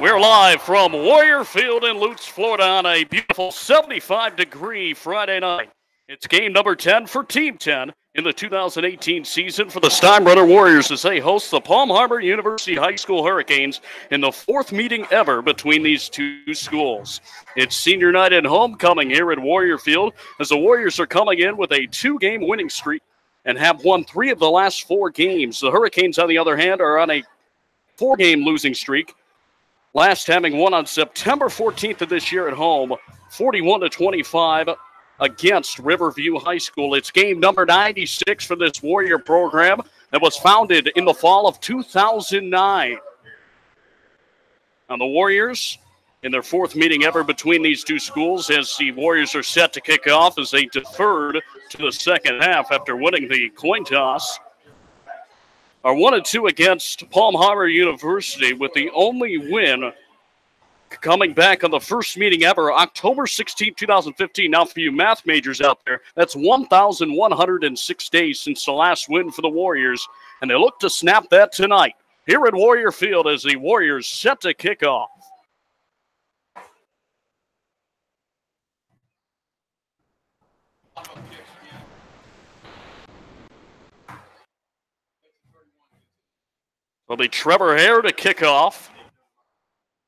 We're live from Warrior Field in Lutz, Florida on a beautiful 75-degree Friday night. It's game number 10 for Team 10 in the 2018 season for the Steinbrenner Warriors as they host the Palm Harbor University High School Hurricanes in the fourth meeting ever between these two schools. It's senior night and homecoming here at Warrior Field as the Warriors are coming in with a 2-game winning streak and have won 3 of the last 4 games. The Hurricanes, on the other hand, are on a 4-game losing streak, last having won on September 14th of this year at home, 41-25 against Riverview High School. It's game number 96 for this Warrior program that was founded in the fall of 2009. Now the Warriors, in their 4th meeting ever between these two schools, as the Warriors are set to kick off as they deferred to the second half after winning the coin toss, are 1-2 against Palm Harbor University, with the only win coming back on the first meeting ever, October 16, 2015. Now, for you math majors out there, that's 1,106 days since the last win for the Warriors, and they look to snap that tonight here at Warrior Field as the Warriors set to kick off. It'll be Trevor Hare to kick off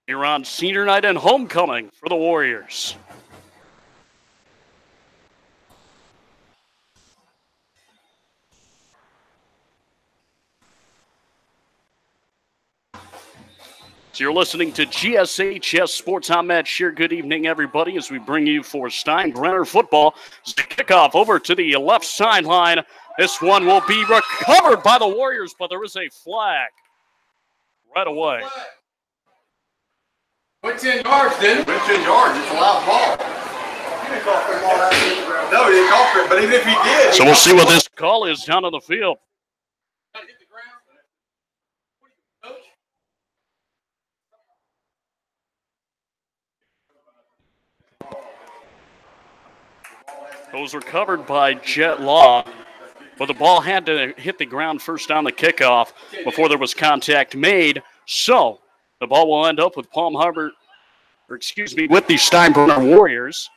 here on senior night and homecoming for the Warriors. So you're listening to GSHS Sports. I'm Matt Scher. Good evening, everybody, as we bring you for Steinbrenner football. As the kickoff over to the left sideline. This one will be recovered by the Warriors, but there is a flag right away. Went 10 yards, didn't it? Went 10 yards. It's a loud ball. He didn't call for the ball. No, he didn't call for it, but even if he did. So we'll see what this call is down on the field. Hit the ground. What are you, coach? Those were covered by Jet Law, but the ball had to hit the ground first on the kickoff before there was contact made. So the ball will end up with with the Steinbrenner Warriors.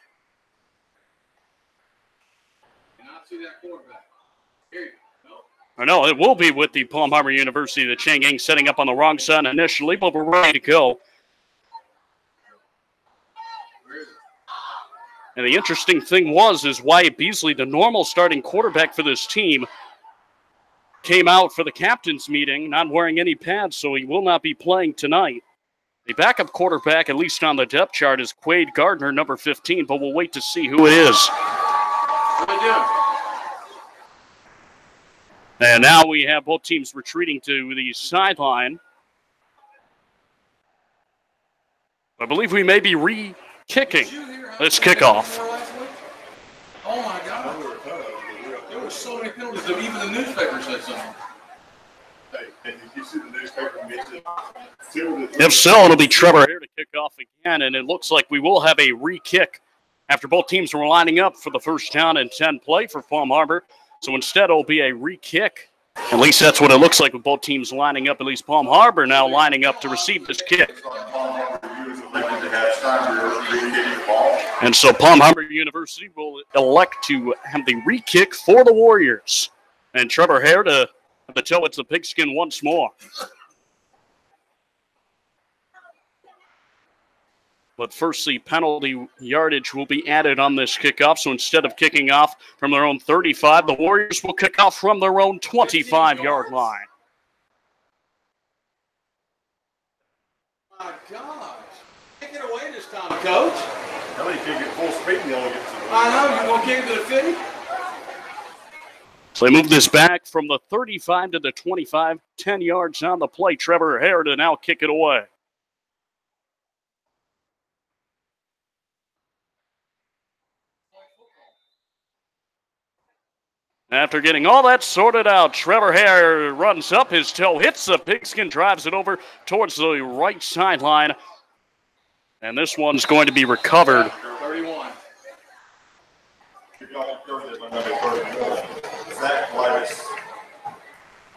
Cannot see that quarterback. Here you go. Or no, it will be with the Palm Harbor University. The Chang'an setting up on the wrong side initially, but we're ready to go. And the interesting thing is Wyatt Beasley, the normal starting quarterback for this team, came out for the captain's meeting, not wearing any pads, so he will not be playing tonight. The backup quarterback, at least on the depth chart, is Quade Gardner, number 15, but we'll wait to see who it is. What are they doing? And now we have both teams retreating to the sideline. I believe we may be re-kicking this kickoff. Oh, my God. There were so many penalties that even the newspaper said something. Hey, did you see the newspaper mention? If so, it'll be Trevor here to kick off again, and it looks like we will have a re-kick after both teams were lining up for the first down and 10 play for Palm Harbor. So instead, it'll be a re-kick. At least that's what it looks like with both teams lining up, at least Palm Harbor now lining up to receive this kick. And so Palm Harbor University will elect to have the re-kick for the Warriors. And Trevor Hare to have the toe at the pigskin once more. But first, the penalty yardage will be added on this kickoff. So instead of kicking off from their own 35, the Warriors will kick off from their own 25-yard line. My gosh. Take it away this time, Coach. No, you can't get full speed and you'll get to the I know. You want to kick it to the 50? So they move this back from the 35 to the 25, 10 yards on the play. Trevor Hare to now kick it away. After getting all that sorted out, Trevor Hare runs up, his toe hits the pigskin, drives it over towards the right sideline. And this one's going to be recovered. 31.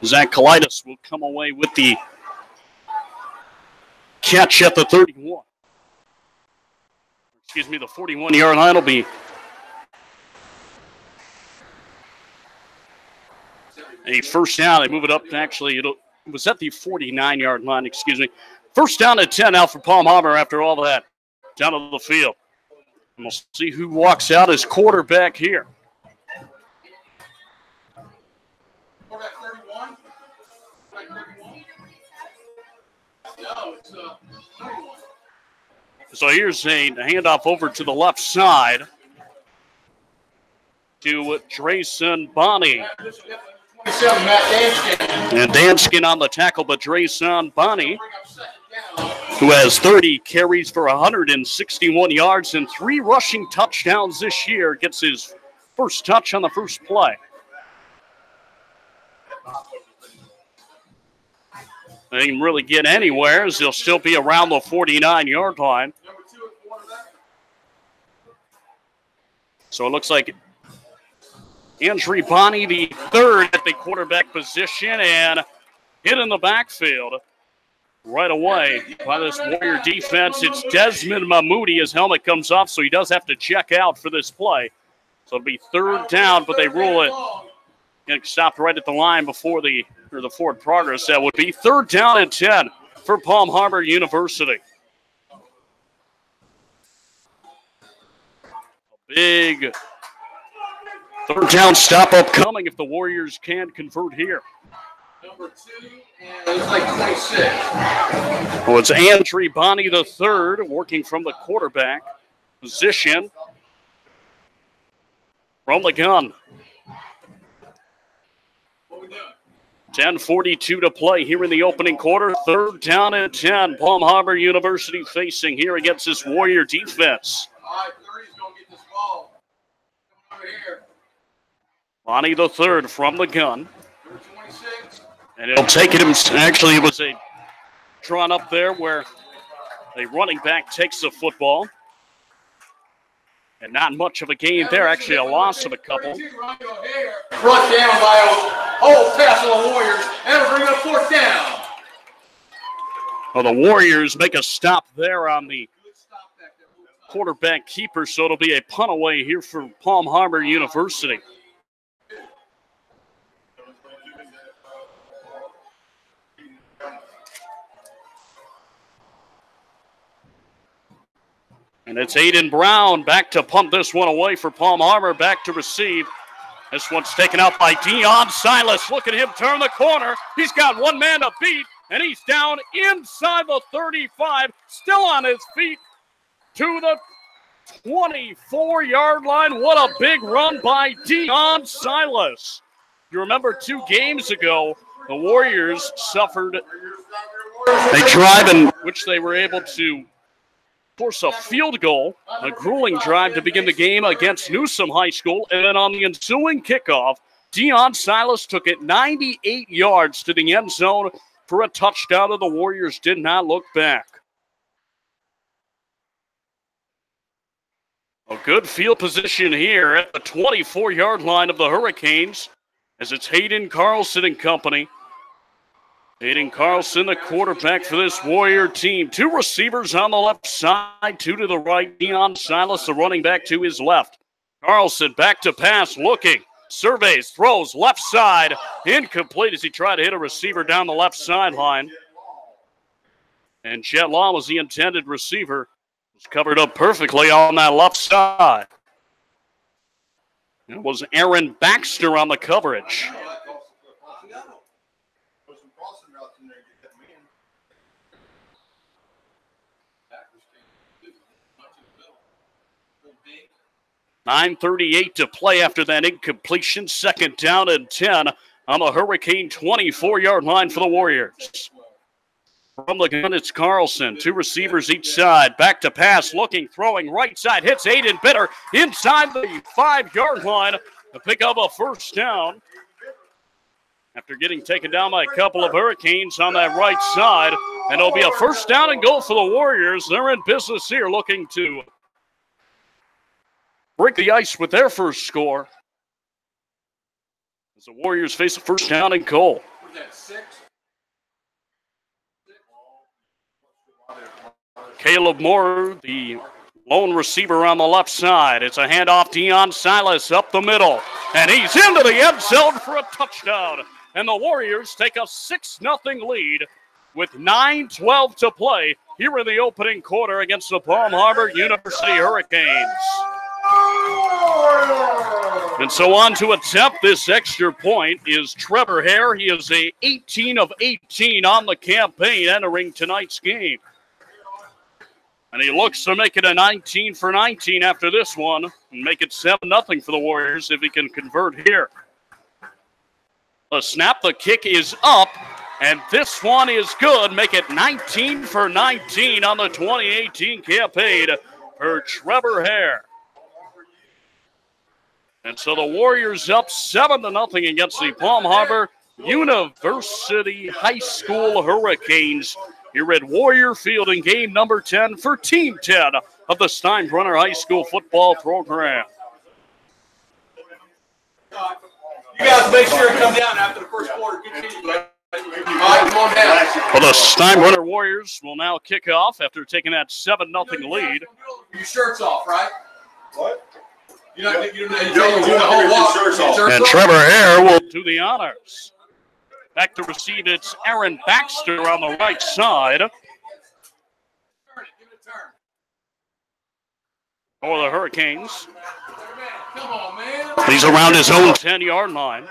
Zach Kalidas will come away with the catch at the 31. Excuse me, the 41-yard line will be a first down. They move it up to it was at the 49-yard line, excuse me. First down at 10 now for Palm Harbor after all that. Down to the field. And we'll see who walks out as quarterback here. Quarterback 31? No, it's 31. So here's a handoff over to the left side to Drayson Bonney. 27, Matt Danskin. And Danskin on the tackle, but Drayson Bonney, who has 30 carries for 161 yards and 3 rushing touchdowns this year, gets his first touch on the first play. They didn't really get anywhere, as they'll still be around the 49-yard line. So it looks like Andrew Bonney, the third at the quarterback position, and hit in the backfield right away by this Warrior defense. It's Desmond Mahmoudi. His helmet comes off, so he does have to check out for this play. So it'll be third down, but they rule it. It stopped right at the line before the forward progress. That would be third down and 10 for Palm Harbor University. A big third down stop upcoming if the Warriors can convert here. Number 2, and it's like 26. Well, it's Andrew Bonney the third working from the quarterback position from the gun. 10:42 to play here in the opening quarter. Third down and 10. Palm Harbor University facing here against this Warrior defense. All right, 30's going to get this ball. Coming over here. Bonney the third from the gun. Number 26. And he'll take it. Actually, it was a drawn up there where a running back takes the football. And not much of a gain there. Actually, a loss of a couple. Brought down by a whole pass of the Warriors, and it'll bring up fourth down. Well, the Warriors make a stop there on the quarterback keeper, so it'll be a punt away here for Palm Harbor University. And it's Aiden Brown back to punt this one away for Palm Harbor, back to receive. This one's taken out by Dion Silas. Look at him turn the corner. He's got one man to beat, and he's down inside the 35, still on his feet to the 24-yard line. What a big run by Dion Silas. You remember 2 games ago, the Warriors suffered a drive in which they were able to force a field goal, a grueling drive to begin the game against Newsom High School, and then on the ensuing kickoff, Dion Silas took it 98 yards to the end zone for a touchdown, and the Warriors did not look back. A good field position here at the 24-yard line of the Hurricanes, as it's Hayden Carlson and company. Hayden Carlson, the quarterback for this Warrior team. 2 receivers on the left side, 2 to the right. Dion Silas, the running back, to his left. Carlson back to pass, looking, surveys, throws, left side, incomplete as he tried to hit a receiver down the left sideline. And Jet Law was the intended receiver. Was covered up perfectly on that left side. It was Aaron Baxter on the coverage. .9:38 to play after that incompletion. Second down and 10 on the Hurricane 24-yard line for the Warriors. From the gun, it's Carlson. 2 receivers each side. Back to pass, looking, throwing, right side. Hits Aiden Bitter inside the 5-yard line to pick up a first down. After getting taken down by a couple of Hurricanes on that right side. And it'll be a first down and goal for the Warriors. They're in business here, looking to break the ice with their first score as the Warriors face a first down and goal. Caleb Moore, the lone receiver on the left side. It's a handoff. Deion Silas up the middle. And he's into the end zone for a touchdown. And the Warriors take a 6-0 lead with 9:12 to play here in the opening quarter against the Palm Harbor University Hurricanes. And so on to attempt this extra point is Trevor Hare. He is a 18 of 18 on the campaign entering tonight's game. And he looks to make it a 19 for 19 after this one and make it 7-0 for the Warriors if he can convert here. The snap, the kick is up, and this one is good. Make it 19 for 19 on the 2018 campaign for Trevor Hare. And so the Warriors up 7-0 against the Palm Harbor University High School Hurricanes here at Warrior Field in game number 10 for Team 10 of the Steinbrenner High School football program. You guys make sure to come down after the first quarter. Continue. All right, come on down. Well, the Steinbrenner Warriors will now kick off after taking that 7-0 lead. Your shirts off, right? What? You know, the whole walk. And Trevor Hare will do the honors. Back to receive, it's Aaron Baxter on the right side. For the Hurricanes. Come on, man. He's around his own 10-yard line.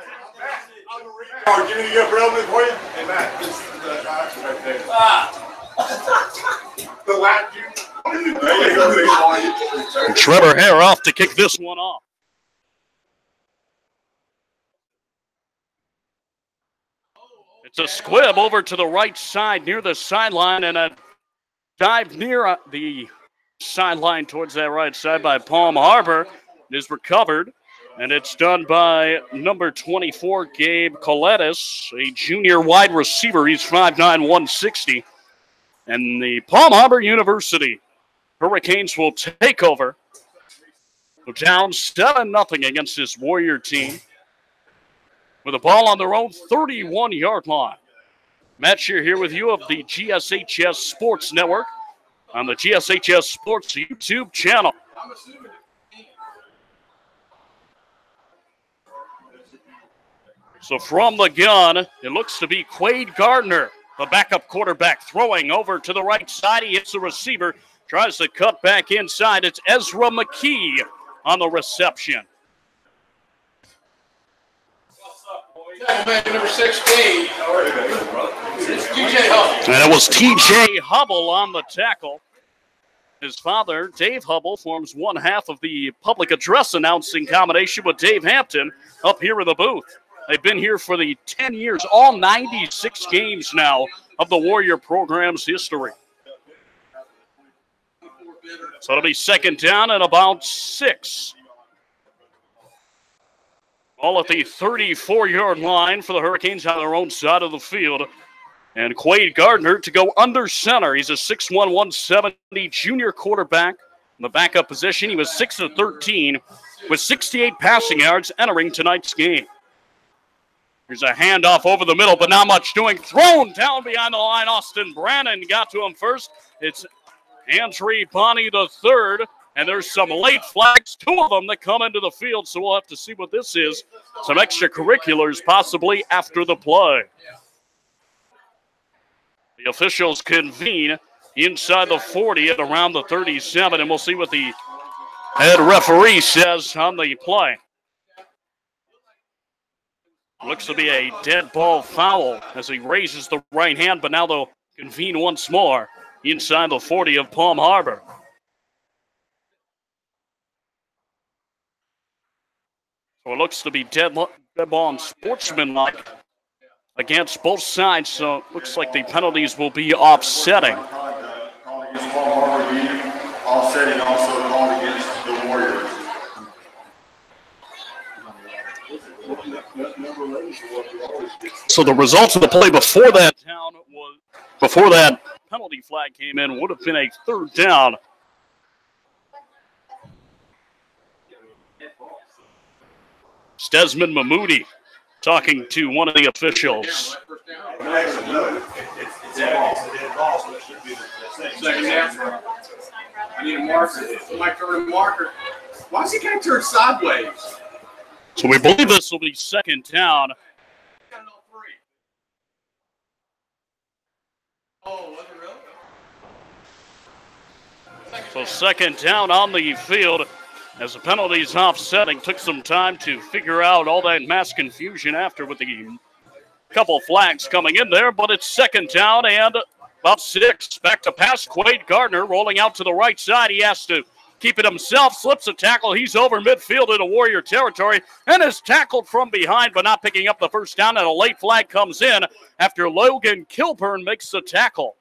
Give me the upper elbow for you. Hey, Matt, this is the action right there. The lap, And Trevor Hare off to kick this one off. It's a squib over to the right side near the sideline, and a dive near the sideline towards that right side by Palm Harbor. It is recovered, and it's done by number 24, Gabe Coletis, a junior wide receiver. He's 5'9", 160. And the Palm Harbor University Hurricanes will take over. We're down 7-0 against this Warrior team with the ball on their own 31-yard line. Matt Scher here with you of the GSHS Sports Network on the GSHS Sports YouTube channel. So from the gun, it looks to be Quade Gardner, the backup quarterback, throwing over to the right side. He hits the receiver, tries to cut back inside. It's Ezra McKee on the reception. Number 16. It's TJ Hubble. And it was TJ Hubble on the tackle. His father, Dave Hubble, forms one half of the public address announcing combination with Dave Hampton up here in the booth. They've been here for the 10 years, all 96 games now of the Warrior program's history. So it'll be second down and about 6. All at the 34-yard line for the Hurricanes on their own side of the field. And Quade Gardner to go under center. He's a 6'1", 170 junior quarterback in the backup position. He was 6 of 13 with 68 passing yards entering tonight's game. Here's a handoff over the middle, but not much doing. Thrown down behind the line. Austin Brannon got to him first. It's Andre Bonnie the third. And there's some late flags, 2 of them that come into the field, so we'll have to see what this is. Some extracurriculars possibly after the play. The officials convene inside the 40 at around the 37, and we'll see what the head referee says on the play. Looks to be a dead ball foul as he raises the right hand, but now they'll convene once more inside the 40 of Palm Harbor. So it looks to be dead ball and sportsmanlike against both sides, so it looks like the penalties will be offsetting. Offsetting also called against the Warriors. So the results of the play before that penalty flag came in would have been a third down. It's Desmond Mahmoudi talking to one of the officials. It's a dead ball, so it should be the Second down. I need a marker. Mike turn a marker. Why is he kind of turned sideways? So we believe this will be second down. Oh, was it really? So second down on the field as the penalties offsetting. Took some time to figure out all that mass confusion after with the couple flags coming in there, but it's second down and about 6. Back to pass. Quade Gardner rolling out to the right side. He has to keep it himself. Slips a tackle. He's over midfield into Warrior territory and is tackled from behind, but not picking up the first down. And a late flag comes in after Logan Kilburn makes the tackle.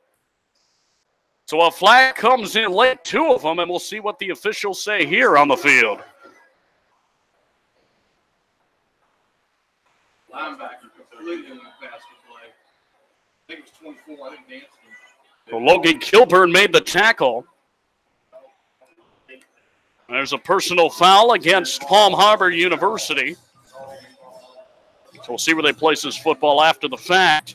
So a flag comes in late, 2 of them, and we'll see what the officials say here on the field. Linebacker completely in the basket play. I think it was 24. I think Nancy. So Logan Kilburn made the tackle. There's a personal foul against Palm Harbor University. So we'll see where they place this football after the fact.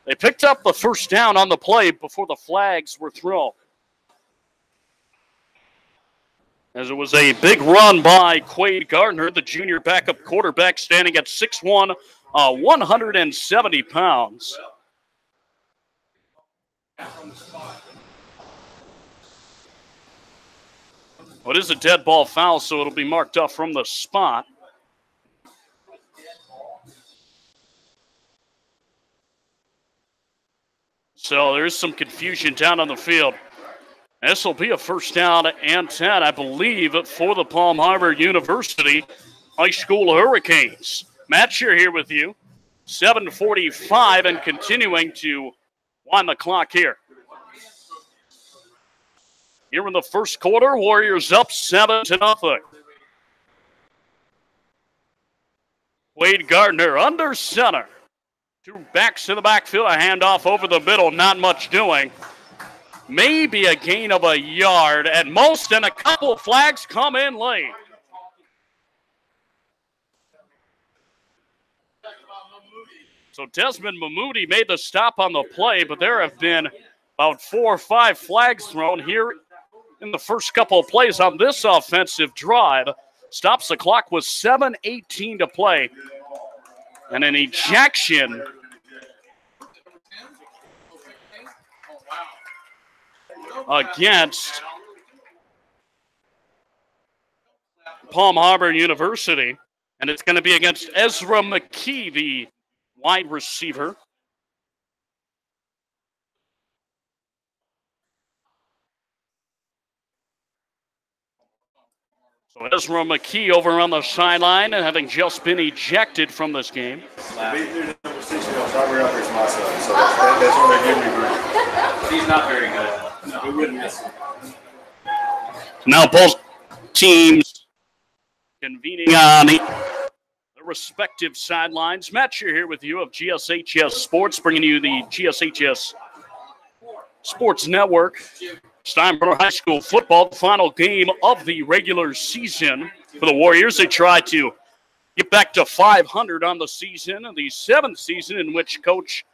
They picked up the first down on the play before the flags were thrown. As it was a big run by Quade Gardner, the junior backup quarterback, standing at 6'1", 170 pounds. Well, it is a dead ball foul, so it'll be marked off from the spot. So there's some confusion down on the field. This will be a first down and 10, I believe, for the Palm Harbor University High School Hurricanes. Matt Scher here with you. 7:45 and continuing to wind the clock here. Here in the first quarter, Warriors up 7-0. Wade Gardner under center. 2 backs in the backfield, a handoff over the middle, not much doing. Maybe a gain of a yard at most, and a couple flags come in late. So Desmond Mahmoudi made the stop on the play, but there have been about 4 or 5 flags thrown here in the first couple of plays on this offensive drive. Stops the clock with 7:18 to play. And an ejection against Palm Harbor University. And it's going to be against Ezra McKee, the wide receiver. So Ezra McKee over on the sideline and having just been ejected from this game. He's not very good. No, we wouldn't miss him. Now both teams convening on the respective sidelines. Matt Scher here with you of GSHS Sports, bringing you the GSHS Sports Network. Steinbrenner High School football, the final game of the regular season for the Warriors. They try to get back to 500 on the season, and the 7th season in which Coach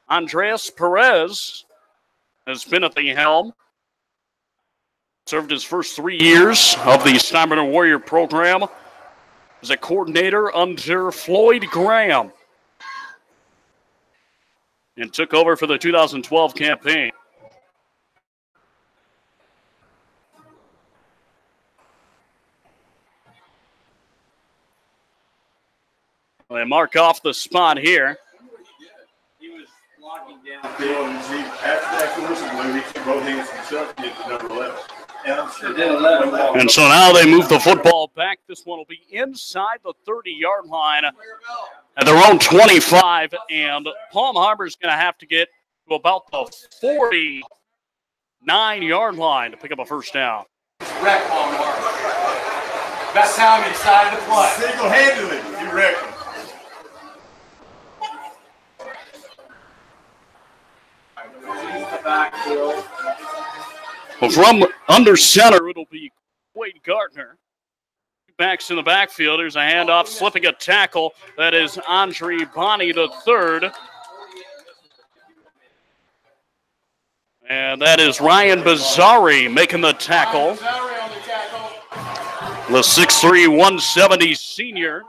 Andres Perez has been at the helm. Served his first 3 years of the Steinbrenner Warrior program as a coordinator under Floyd Graham, and took over for the 2012 campaign. They mark off the spot here. He was blocking down the field, and after that whistle blew, he took both hands himself to get to number 11. And so now they move the football back. This one will be inside the 30-yard line at their own 25, and Palm Harbor's going to have to get to about the 49-yard line to pick up a first down. Wreck Palm Harbor. Best time he decided to play. Single-handedly, you wrecked him. Well, from under center, it'll be Quade Gardner. 2 backs in the backfield. There's a handoff, slipping a tackle. That is Andre Bonney, the third. And that is Ryan Bazzari making the tackle. The 6'3", 170 senior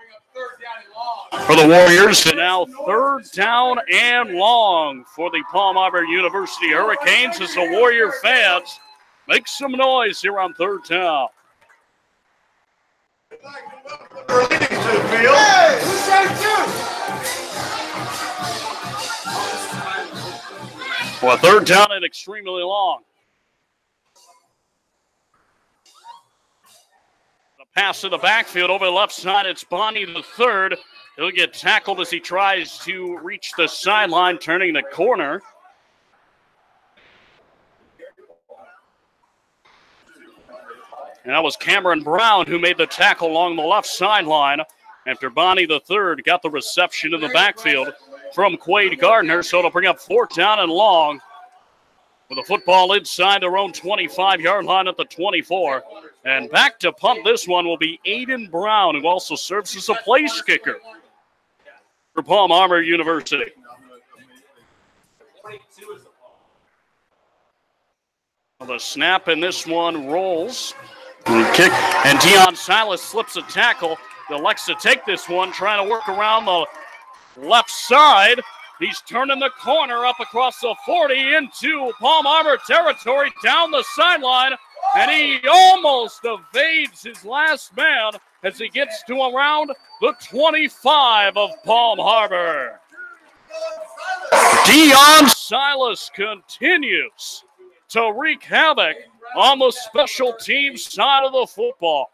for the Warriors. And now third down and long for the Palm Harbor University Hurricanes as the Warrior fans make some noise here on third down. Well, third down and extremely long. The pass to the backfield over the left side. It's Bonnie the third. He'll get tackled as he tries to reach the sideline, turning the corner. And that was Cameron Brown who made the tackle along the left sideline after Bonnie the third got the reception in the backfield from Quade Gardner. So it'll bring up fourth down and long with the football inside their own 25-yard line at the 24. And back to punt this one will be Aiden Brown, who also serves as a place kicker for Palm Harbor University. Well, the snap in this one rolls. Kick, and Deion Silas slips a tackle. He elects to take this one, trying to work around the left side. He's turning the corner up across the 40 into Palm Harbor territory, down the sideline, and he almost evades his last man as he gets to around the 25 of Palm Harbor. Deion Silas continues to wreak havoc on the special teams side of the football.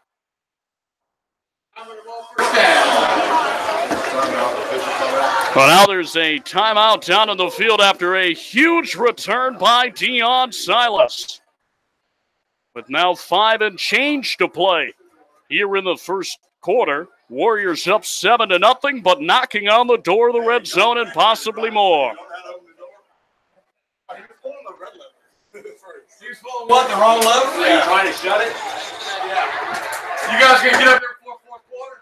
Well, now there's a timeout down in the field after a huge return by Deion Silas. With now 5 and change to play here in the first quarter. Warriors up 7-0, but knocking on the door of the red zone and possibly more. What, the wrong level? Yeah. You're trying to shut it? Yeah. You guys going to get up there for fourth quarter?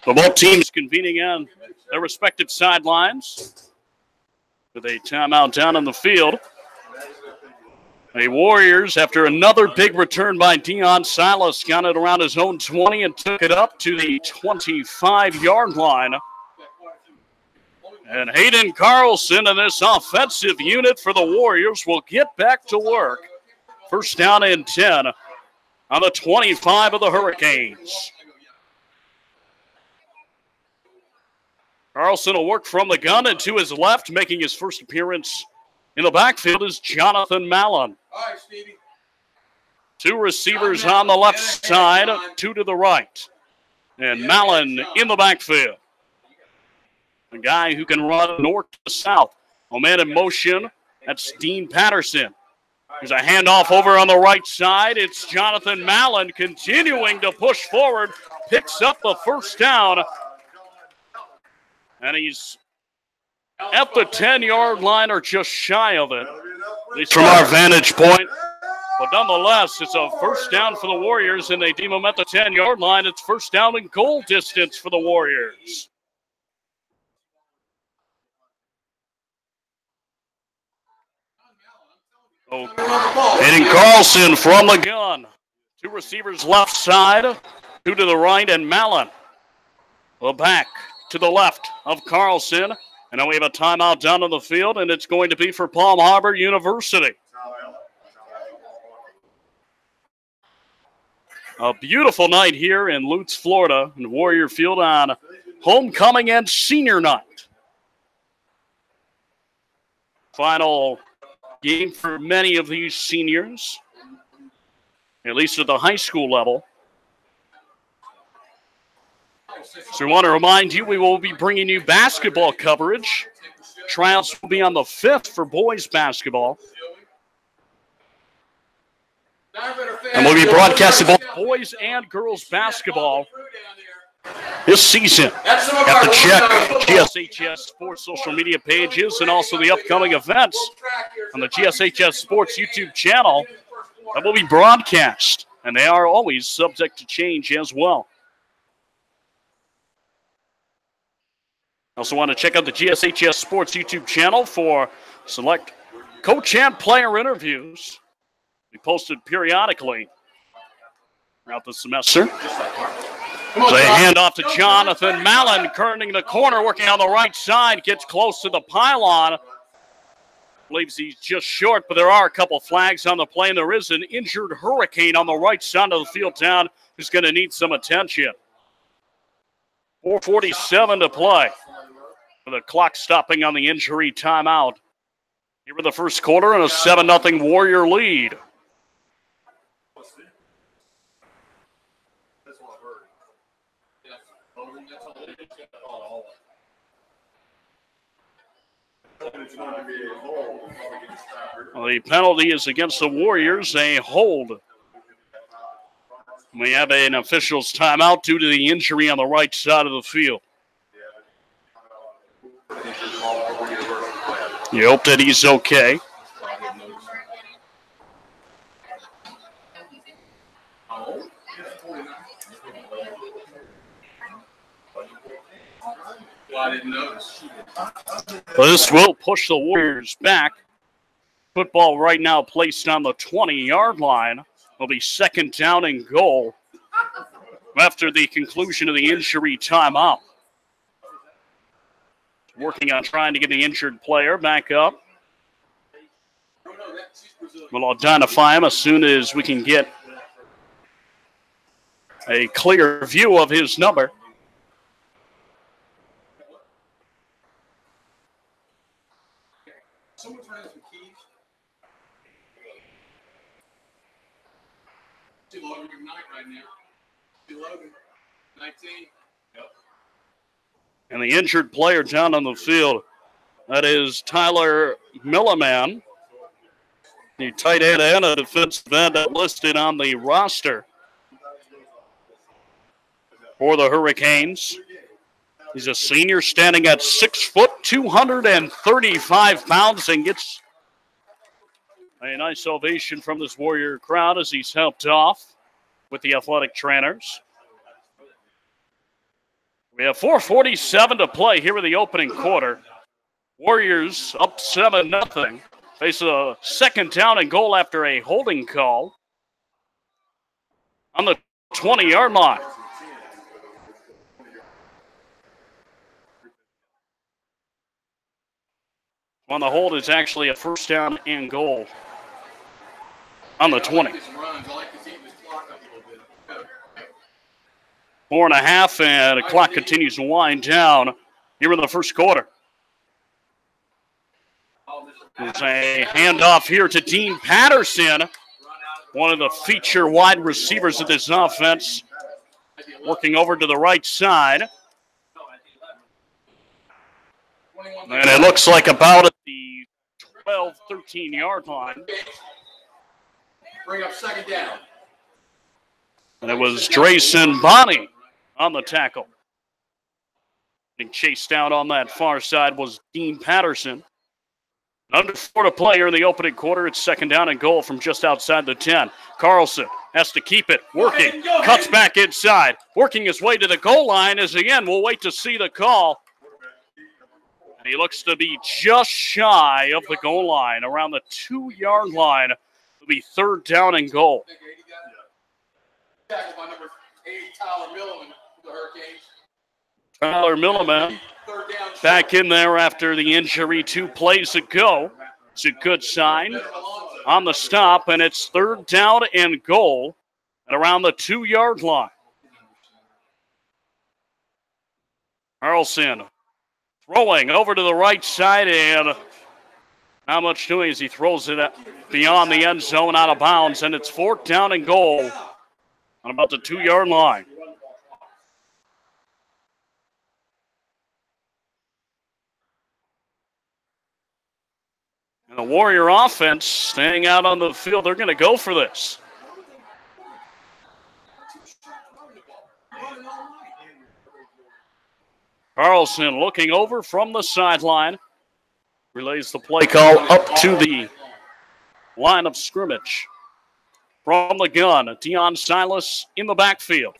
The both teams convening on their respective sidelines with a timeout down on the field. The Warriors, after another big return by Deion Silas, got it around his own 20 and took it up to the 25-yard line. And Hayden Carlson and this offensive unit for the Warriors will get back to work. First down and 10 on the 25 of the Hurricanes. Carlson will work from the gun, and to his left, making his first appearance in the backfield, is Jonathan Mallon. All right, Stevie. 2 receivers on the left side, 2 to the right. And Mallon in the backfield. A guy who can run north to south. A man in motion, that's Dean Patterson. There's a handoff over on the right side. It's Jonathan Mallon continuing to push forward, picks up the first down. And he's at the 10-yard line or just shy of it, at least from our vantage point. But nonetheless, it's a first down for the Warriors, and they deem him at the 10-yard line. It's first down and goal distance for the Warriors. Hitting Carlson from the gun. 2 receivers left side, 2 to the right, and Mallon. Well, back to the left of Carlson. And now we have a timeout down on the field, and it's going to be for Palm Harbor University. A beautiful night here in Lutz, Florida, in Warrior Field on homecoming and senior night. Final game for many of these seniors, at least at the high school level. So we want to remind you, we will be bringing you basketball coverage. Tryouts will be on the 5th for boys basketball. And we'll be broadcasting both boys and girls basketball this season. Have to check GSHS Sports social media pages and also the upcoming events on the GSHS Sports YouTube channel that will be broadcast. And they are always subject to change as well. Also want to check out the GSHS Sports YouTube channel for select coach and player interviews be posted periodically throughout the semester. They hand off to Jonathan Mallon, turning the corner, working on the right side, gets close to the pylon. Believes he's just short, but there are a couple flags on the play, and there is an injured Hurricane on the right side of the field down who's going to need some attention. 4:47 to play. With the clock stopping on the injury timeout. Here in the first quarter and a 7-0 Warrior lead. The penalty is against the Warriors, a hold. We have an official's timeout due to the injury on the right side of the field. You hope that he's okay. I didn't notice. This will push the Warriors back. Football right now placed on the 20-yard line. Will be second down and goal after the conclusion of the injury timeout. Working on trying to get the injured player back up. We'll identify him as soon as we can get a clear view of his number. Someone trying some keys. Too low to ignite right now. Too low. 19. Yep. And the injured player down on the field, that is Tyler Milliman, the tight end and a defensive end listed on the roster for the Hurricanes. He's a senior standing at 6 foot, 235 pounds, and gets a nice ovation from this Warrior crowd as he's helped off with the athletic trainers. We have 4:47 to play here in the opening quarter. Warriors up 7-0. Face a second down and goal after a holding call on the 20-yard line. On the hold, it's actually a first down and goal on the 20. 4.5, and the clock continues to wind down here in the first quarter. There's a handoff here to Dean Patterson, one of the feature wide receivers of this offense, working over to the right side. And it looks like about at the 12, 13-yard line. Bring up second down. And it was Drayson Bonney on the tackle. Being chased out on that far side was Dean Patterson. Under 4 to play here in the opening quarter. It's second down and goal from just outside the 10. Carlson has to keep it. Working. Cuts back inside. Working his way to the goal line as again, we'll wait to see the call. And he looks to be just shy of the goal line, around the 2-yard line. It'll be third down and goal. Tackled by number 8, Tyler Milliman, the Hurricanes. Tyler Milliman back in there after the injury 2 plays ago. It's a good sign on the stop, and it's third down and goal at around the 2-yard line. Carlson throwing over to the right side, and not much doing as he throws it beyond the end zone out of bounds, and it's fourth down and goal on about the 2-yard line. And the Warrior offense staying out on the field. They're going to go for this. Carlson looking over from the sideline. Relays the play call up to the line of scrimmage. From the gun, Deion Silas in the backfield.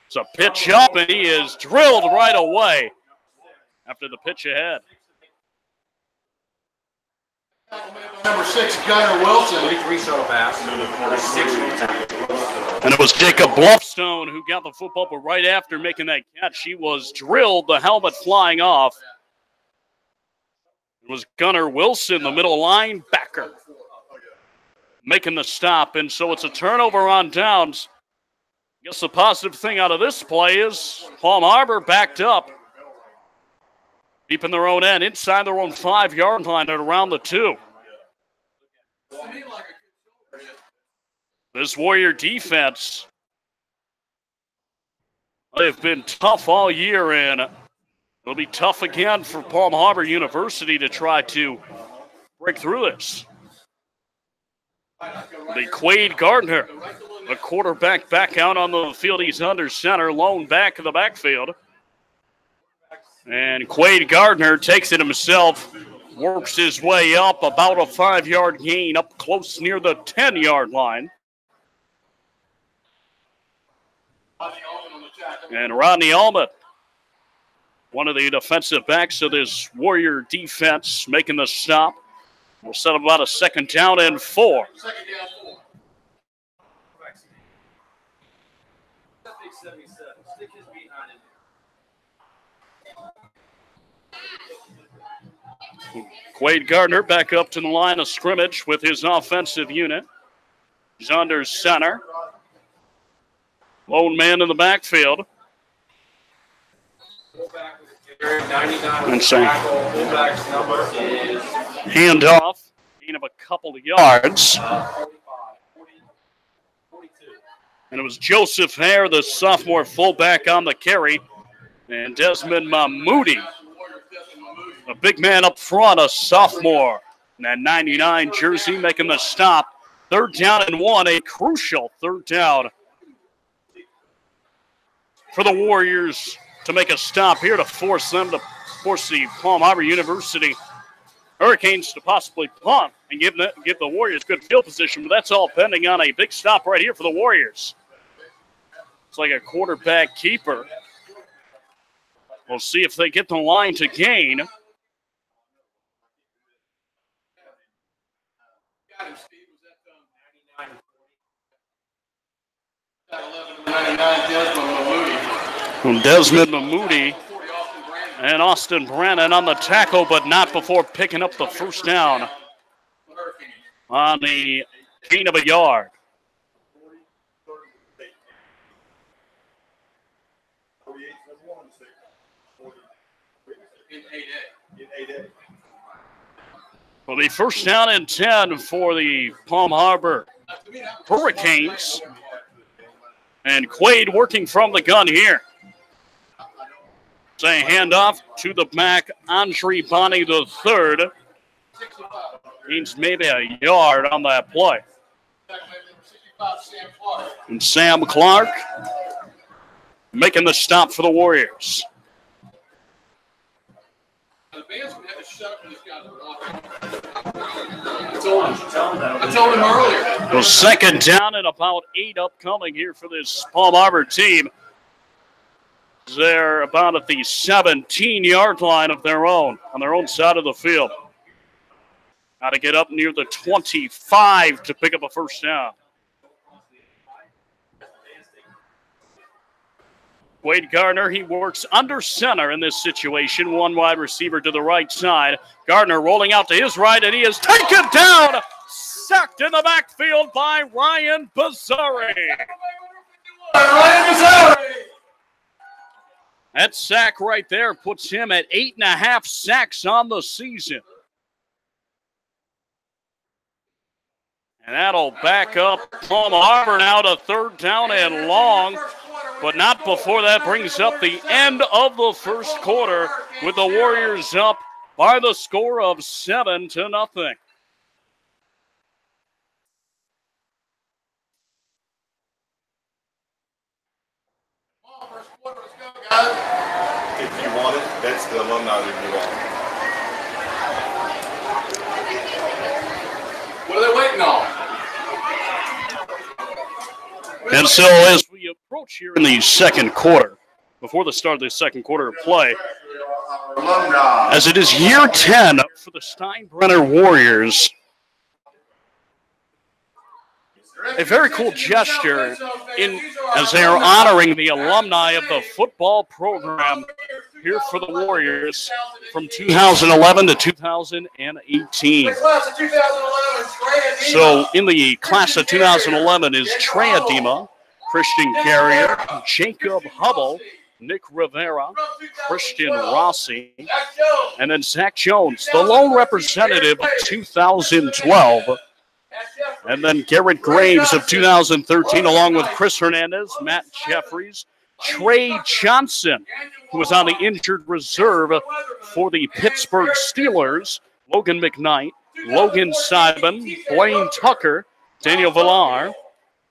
It's a pitch up, and he is drilled right away after the pitch ahead. Number 6, Gunnar Wilson. 43 shuttle pass. 6 And it was Jacob Bluffstone who got the football, but right after making that catch, he was drilled, the helmet flying off. It was Gunnar Wilson, the middle linebacker, making the stop, and so it's a turnover on downs. I guess the positive thing out of this play is Palm Harbor backed up, deep in their own end, inside their own 5-yard line at around the 2. This Warrior defense, they've been tough all year, and it'll be tough again for Palm Harbor University to try to break through this. The Quade Gardner, the quarterback, back out on the field. He's under center, lone back in the backfield. And Quade Gardner takes it himself, works his way up, about a 5-yard gain, up close near the 10-yard line. And Rodney Allman, one of the defensive backs of this Warrior defense, making the stop. We'll set up about a 2nd down and 4. Quade Gardner back up to the line of scrimmage with his offensive unit. He's under center. Lone man in the backfield. And so handoff, gain of a couple of yards. And it was Joseph Hare, the sophomore fullback, on the carry. And Desmond Mahmoudi, a big man up front, a sophomore. And that 99 jersey making the stop. 3rd down and 1, a crucial 3rd down for the Warriors to make a stop here to force the Palm Harbor University Hurricanes to possibly punt and give the Warriors good field position, but that's all pending on a big stop right here for the Warriors. It's like a quarterback keeper. We'll see if they get the line to gain. Desmond Mahmoudi and Austin Brennan on the tackle, but not before picking up the 1st down on the gain of a yard. Well, the 1st down and 10 for the Palm Harbor Hurricanes. And Quade working from the gun here. It's a handoff to the back, Andre Bonnie the third. Means maybe a yard on that play. And Sam Clark making the stop for the Warriors. I told him earlier. Well, 2nd down and about 8 upcoming here for this Palm Harbor team. They're about at the 17-yard line of their own, on their own side of the field. Got to get up near the 25 to pick up a 1st down. Quade Gardner, he works under center in this situation. One wide receiver to the right side. Gardner rolling out to his right, and he is taken down. Sacked in the backfield by Ryan Bazzari. Ryan Bazzari. That sack right there puts him at 8.5 sacks on the season. And that'll back up Palm Harbor now to 3rd down and long. But not before that brings up the end of the 1st quarter with the Warriors up by the score of 7-0. If you want it, that's the alumni that you want. What are they waiting on? And so as we approach here in the 2nd quarter, before the start of the 2nd quarter of play, Alumni. as it is year 10 for the Steinbrenner Warriors. A very cool gesture as they are honoring the alumni of the football program here for the Warriors from 2011 to 2018. So in the class of 2011 is Trey Adema, Christian Carrier, Jacob Hubble, Nick Rivera, Christian Rossi, and then Zach Jones, the lone representative of 2012. And then Garrett Graves of 2013, along with Chris Hernandez, Matt Jeffries, Trey Johnson, who was on the injured reserve for the Pittsburgh Steelers, Logan McKnight, Logan Simon, Blaine Tucker, Daniel Villar,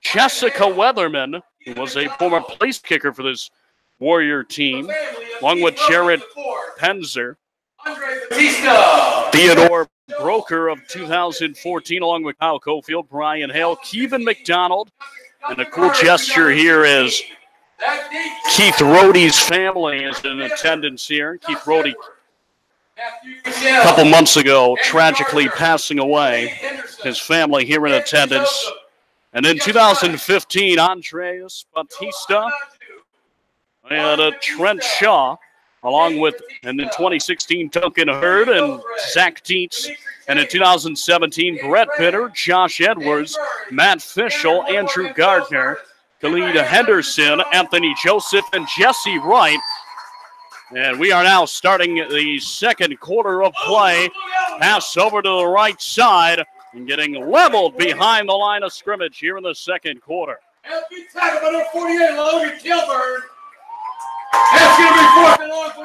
Jessica Weatherman, who was a former place kicker for this Warrior team, along with Jared Penzer, Theodore Broker of 2014, along with Kyle Cofield, Brian Hale, Keevan McDonald, and a cool gesture here is Keith Rohde's family is in attendance here. Keith Rohde, a couple months ago, tragically passing away. His family here in attendance. And in 2015, Andreas Batista and Trent Shaw, along with, and in 2016, Duncan Hurd and Zach Dietz. And in 2017, Brett Bitter, Josh Edwards, Matt Fischel, Andrew Gardner, Khalid Henderson, Anthony Joseph, and Jesse Wright. And we are now starting the second quarter of play. Pass over to the right side and getting leveled behind the line of scrimmage here in the second quarter.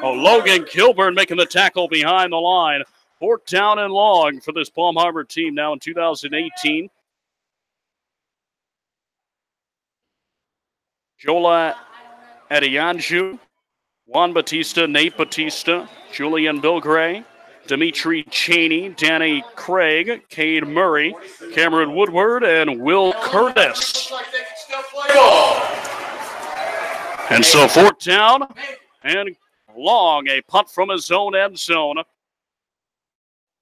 Logan Kilburn making the tackle behind the line. Fourth down and long for this Palm Harbor team now in 2018. Jola Adianju, Juan Batista, Nate Batista, Julian Bilgray, Dimitri Cheney, Danny Craig, Cade Murray, Cameron Woodward, and Will Curtis. And so fourth down and long, a punt from his own end zone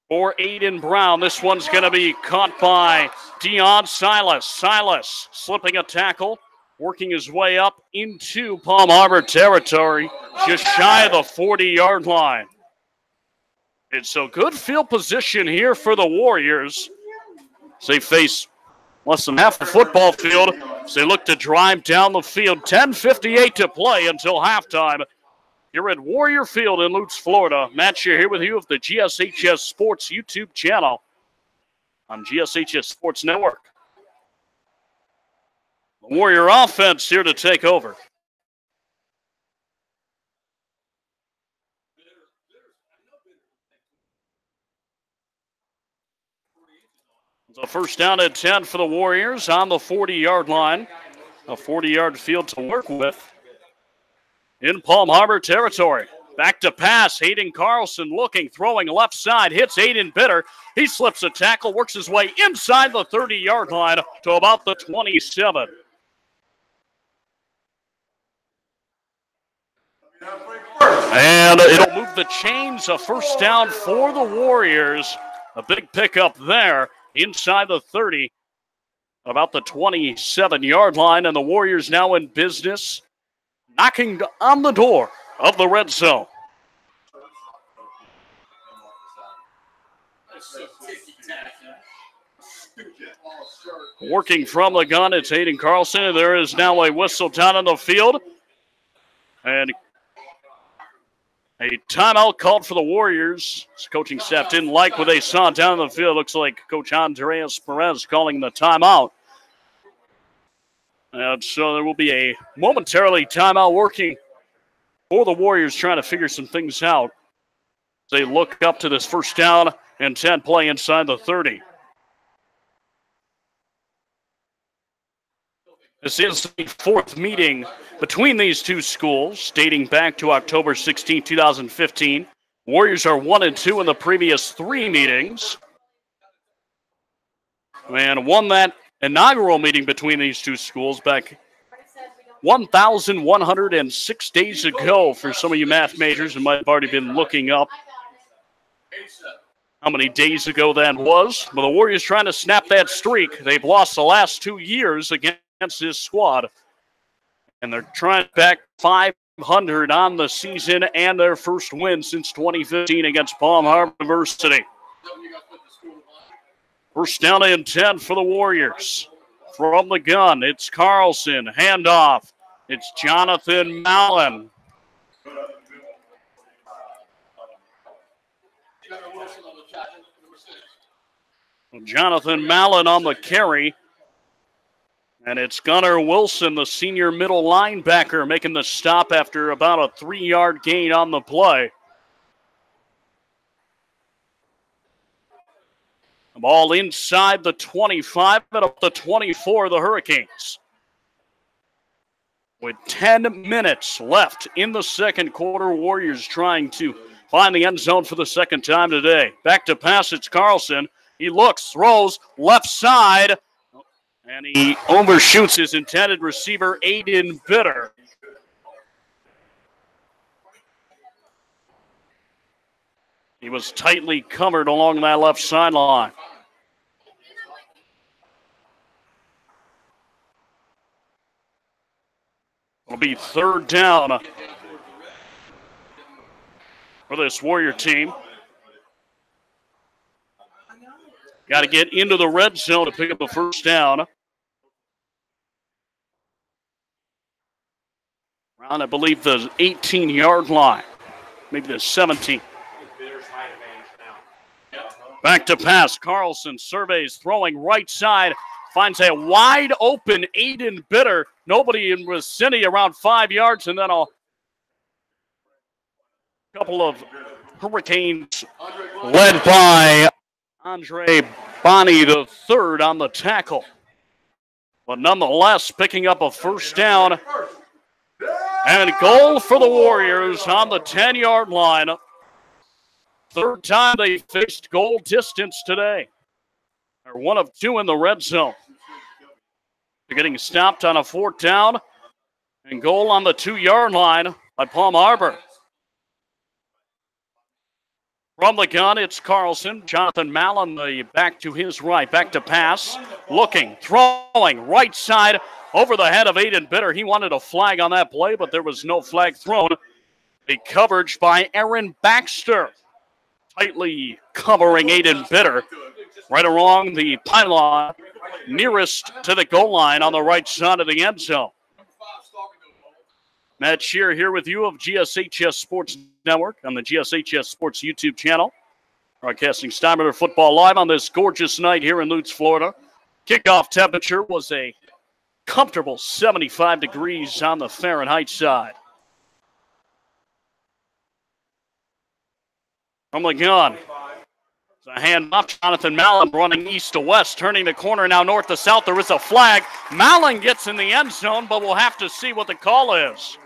for Aiden Brown. This one's going to be caught by Dion Silas. Silas slipping a tackle, working his way up into Palm Harbor territory, just shy of the 40-yard line. And so good field position here for the Warriors as they face less than half the football field as they look to drive down the field. 10:58 to play until halftime here at Warrior Field in Lutz, Florida. Matt Scher here with you of the GSHS Sports YouTube channel on GSHS Sports Network. The Warrior offense here to take over. So first down at 10 for the Warriors on the 40-yard line. A 40-yard field to work with in Palm Harbor territory. Back to pass. Hayden Carlson looking, throwing left side. Hits Aiden Bitter. He slips a tackle, works his way inside the 30-yard line to about the 27. And it'll move the chains. A first down for the Warriors. A big pickup there. Inside the 30, about the 27-yard line, and the Warriors now in business, knocking on the door of the red zone. Working from the gun, it's Hayden Carlson. There is now a whistle down on the field, and a timeout called for the Warriors. This coaching staff didn't like what they saw down the field. Looks like Coach Andreas Perez calling the timeout. And so there will be a momentarily timeout working for the Warriors, trying to figure some things out. They look up to this first down and 10 play inside the 30. This is the fourth meeting between these two schools, dating back to October 16, 2015. Warriors are 1-2 in the previous three meetings, and won that inaugural meeting between these two schools back 1,106 days ago for some of you math majors who might have already been looking up how many days ago that was. But the Warriors trying to snap that streak. They've lost the last 2 years against this squad. And they're trying back 500 on the season and their first win since 2015 against Palm Harbor University. First down and 10 for the Warriors. From the gun, it's Carlson. Handoff. It's Jonathan Mallon. Jonathan Mallon on the carry. And it's Gunnar Wilson, the senior middle linebacker, making the stop after about a 3-yard gain on the play. The ball inside the 25 and up the 24 of the Hurricanes. With 10 minutes left in the second quarter, Warriors trying to find the end zone for the second time today. Back to pass, it's Carlson. He looks, throws, left side, and he overshoots his intended receiver, Aiden Bitter. He was tightly covered along that left sideline. It'll be third down for this Warrior team. Got to get into the red zone to pick up a first down. Around, I believe, the 18-yard line, maybe the 17. Back to pass. Carlson surveys, throwing right side. Finds a wide open Aiden Bitter. Nobody in vicinity around 5 yards. And then a couple of Hurricanes led by Andre Bonney the third on the tackle. But nonetheless, picking up a first down. And goal for the Warriors on the 10-yard line. Third time they faced goal distance today. They're 1 of 2 in the red zone. They're getting stopped on a fourth down. And goal on the 2-yard line by Palm Harbor. From the gun, it's Carlson. Jonathan Mallon, the back to his right. Back to pass. Looking, throwing, right side over the head of Aiden Bitter. He wanted a flag on that play, but there was no flag thrown. A coverage by Aaron Baxter. Tightly covering Aiden Bitter. Right along the pylon, nearest to the goal line on the right side of the end zone. Matt Scher here with you of GSHS Sports Network on the GSHS Sports YouTube channel. Broadcasting Steinbrenner football live on this gorgeous night here in Lutz, Florida. Kickoff temperature was a comfortable 75 degrees on the Fahrenheit side. From the gun. It's a handoff. Jonathan Mallon running east to west, turning the corner now north to south. There is a flag. Mallon gets in the end zone, but we'll have to see what the call is.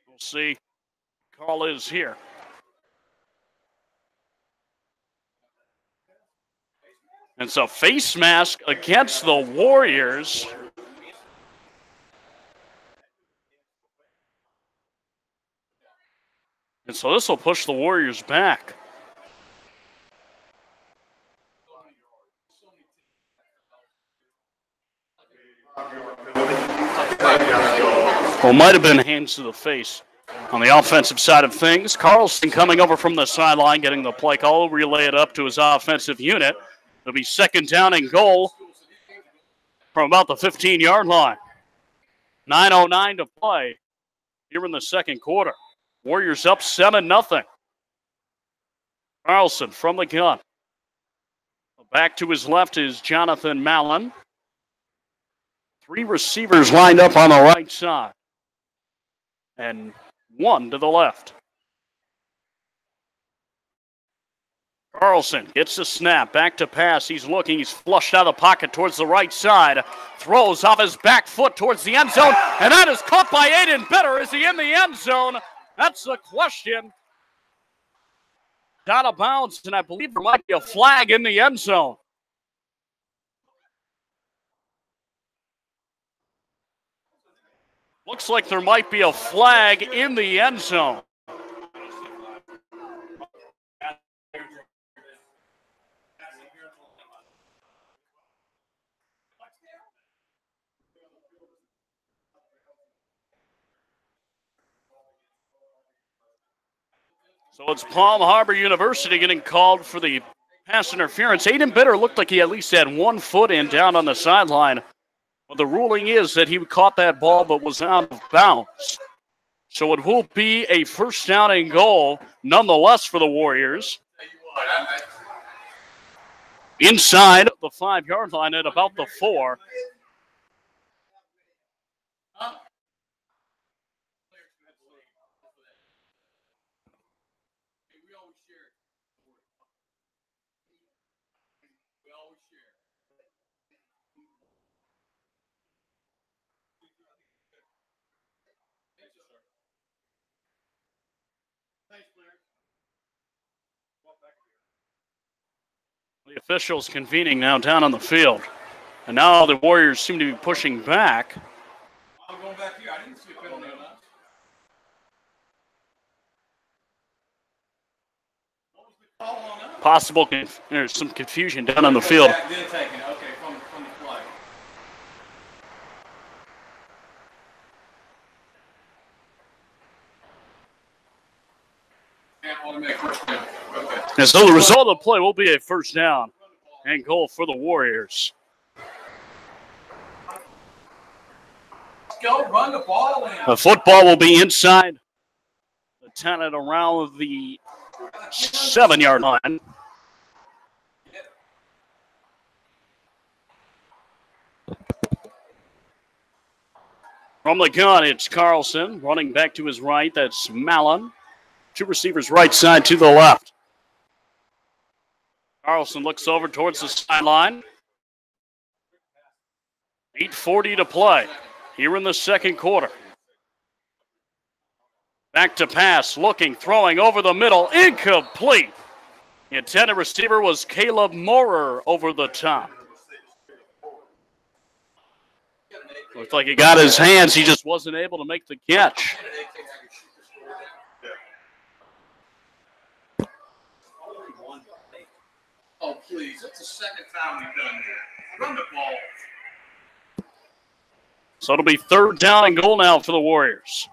We'll see. Call is here. And so face mask against the Warriors. And so this will push the Warriors back. Well, might have been hands to the face on the offensive side of things. Carlson coming over from the sideline, getting the play call, relay it up to his offensive unit. It'll be second down and goal from about the 15-yard line. 9:09 to play here in the second quarter. Warriors up 7-0. Carlson from the gun. Back to his left is Jonathan Mallon. 3 receivers lined up on the right side. And 1 to the left. Carlson gets the snap, back to pass. He's looking, he's flushed out of the pocket towards the right side. Throws off his back foot towards the end zone, and that is caught by Aiden Bitter. Is he in the end zone? That's the question. Out of bounds, and I believe there might be a flag in the end zone. Looks like there might be a flag in the end zone. So it's Palm Harbor University getting called for the pass interference. Aiden Bitter looked like he at least had 1 foot in down on the sideline. Well, the ruling is that he caught that ball but was out of bounds. So it will be a first down and goal nonetheless for the Warriors. Inside the 5-yard line at about the 4. The officials convening now down on the field. And now the Warriors seem to be pushing back. I'm going back here. I didn't see a penalty on that. What was the call on that? Possible, there's some confusion down on the field. Then taken it. Okay, from the flag. And automatic first down. Okay. And so the result of the play will be a first down and goal for the Warriors. Let's go, run the ball in. The football will be inside the 10 at around the 7-yard line. From the gun, it's Carlson. Running back to his right, that's Mallon. 2 receivers right side to the left. Carlson looks over towards the sideline. 8:40 to play here in the second quarter. Back to pass, looking, throwing over the middle, incomplete. The intended receiver was Caleb Moorer over the top. Looked like he got his hands, he just wasn't able to make the catch. Oh, please. That's the second time we've done this. Run the ball. So it'll be third down and goal now for the Warriors.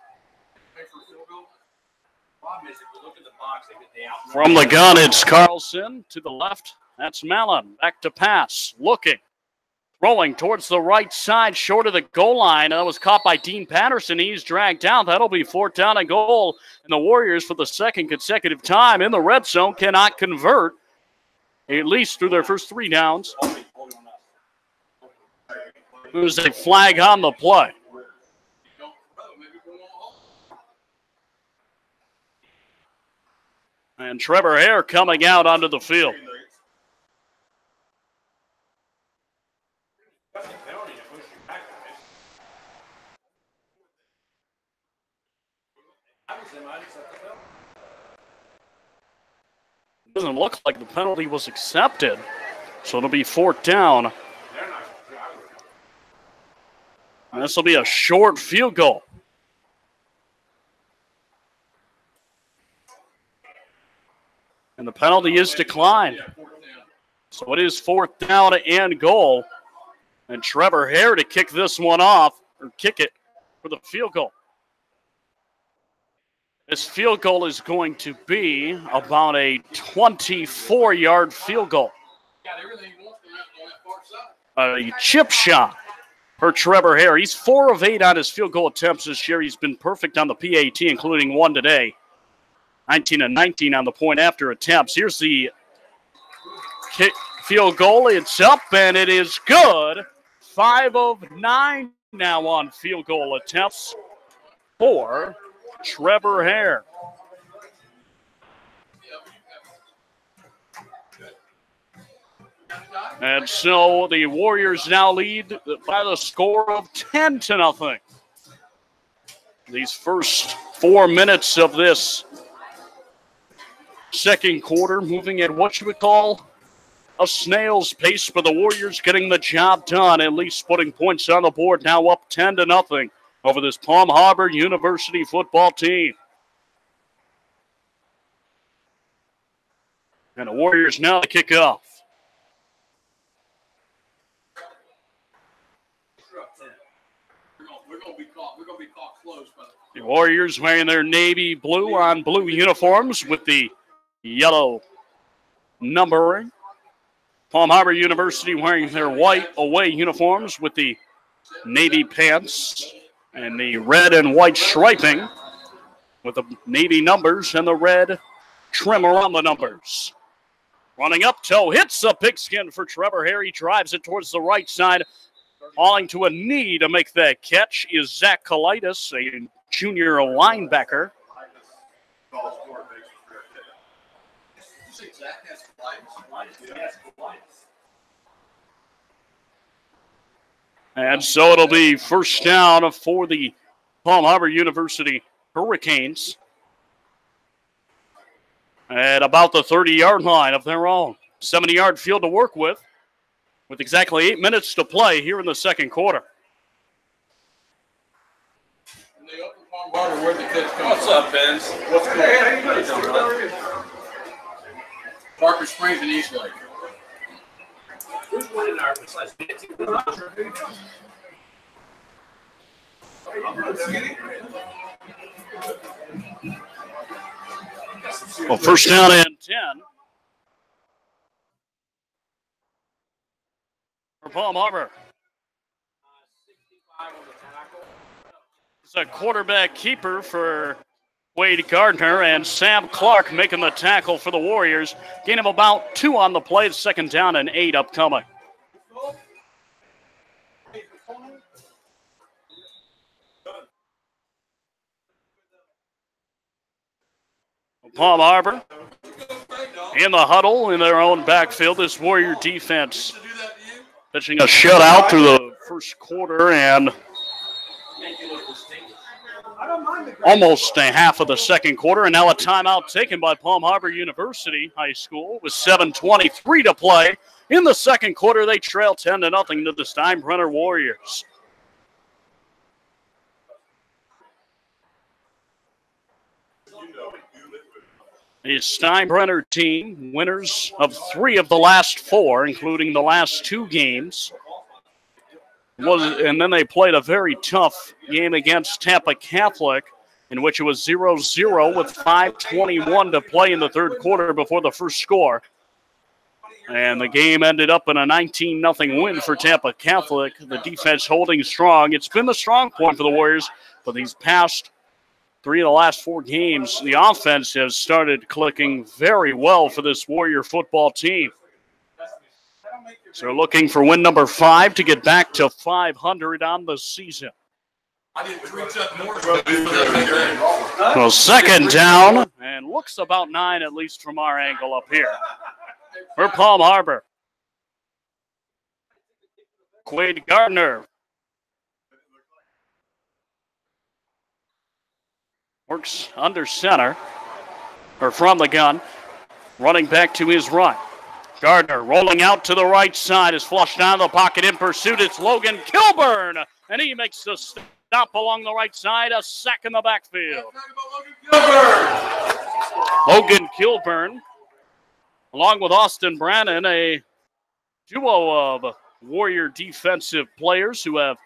From the gun, it's Carlson to the left. That's Mallon. Back to pass. Looking. Throwing towards the right side, short of the goal line. That was caught by Dean Patterson. He's dragged down. That'll be fourth down and goal. And the Warriors, for the second consecutive time in the red zone, cannot convert, at least through their first 3 downs. There's a flag on the play. And Trevor Hare coming out onto the field. Doesn't look like the penalty was accepted, so it'll be fourth down. And this will be a short field goal. And the penalty is declined. So it is fourth down and goal. And Trevor Hare to kick this one off, or kick it for the field goal. This field goal is going to be about a 24-yard field goal. A chip shot for Trevor Hare. He's 4 of 8 on his field goal attempts this year. He's been perfect on the PAT, including 1 today. 19 of 19 on the point after attempts. Here's the kick field goal. It's up, and it is good. 5 of 9 now on field goal attempts for Trevor Hare. And so the Warriors now lead by the score of 10-0. These first 4 minutes of this second quarter moving at what you would call a snail's pace, but the Warriors getting the job done, at least putting points on the board, now up 10-0 over this Palm Harbor University football team. And the Warriors now to kick off. We're going to be caught close. The Warriors wearing their navy blue on blue uniforms with the yellow numbering. Palm Harbor University wearing their white away uniforms with the navy pants and the red and white striping with the navy numbers and the red trim around the numbers. Running up toe, hits a pigskin for Trevor Harry, drives it towards the right side. Falling to a knee to make that catch is Zach Kalitis, a junior linebacker. And so it'll be first down for the Palm Harbor University Hurricanes at about the 30-yard line of their own. 70-yard field to work with exactly 8 minutes to play here in the second quarter. What's up, Vince? What's going on? Hey, how you doing? Parker Springs and Eastlake. Who's winning our besides Well, first down and 10 for Palm Harbor. It's a quarterback keeper for Wade Gardner, and Sam Clark making the tackle for the Warriors. Gain of about 2 on the play. Second down and 8 upcoming. Palm Harbor in the huddle in their own backfield. This Warrior defense pitching a shutout through the first quarter and almost a half of the second quarter, and now a timeout taken by Palm Harbor University High School with 7:23 to play. In the second quarter, they trail 10-0 to the Steinbrenner Warriors. The Steinbrenner team, winners of 3 of the last 4, including the last 2 games. And then they played a very tough game against Tampa Catholic, in which it was 0-0 with 5:21 to play in the third quarter before the first score. And the game ended up in a 19-0 win for Tampa Catholic. The defense holding strong. It's been the strong point for the Warriors, but these past 3 of the last 4 games, the offense has started clicking very well for this Warrior football team. So looking for win number 5 to get back to 500 on the season. So second down, and looks about 9 at least from our angle up here for Palm Harbor. Quade Gardner works under center, or from the gun, running back to his right. Gardner rolling out to the right side is flushed down the pocket in pursuit. It's Logan Kilburn, and he makes the stop along the right side. A sack in the backfield. Logan Kilburn, along with Austin Brannon, a duo of Warrior defensive players who have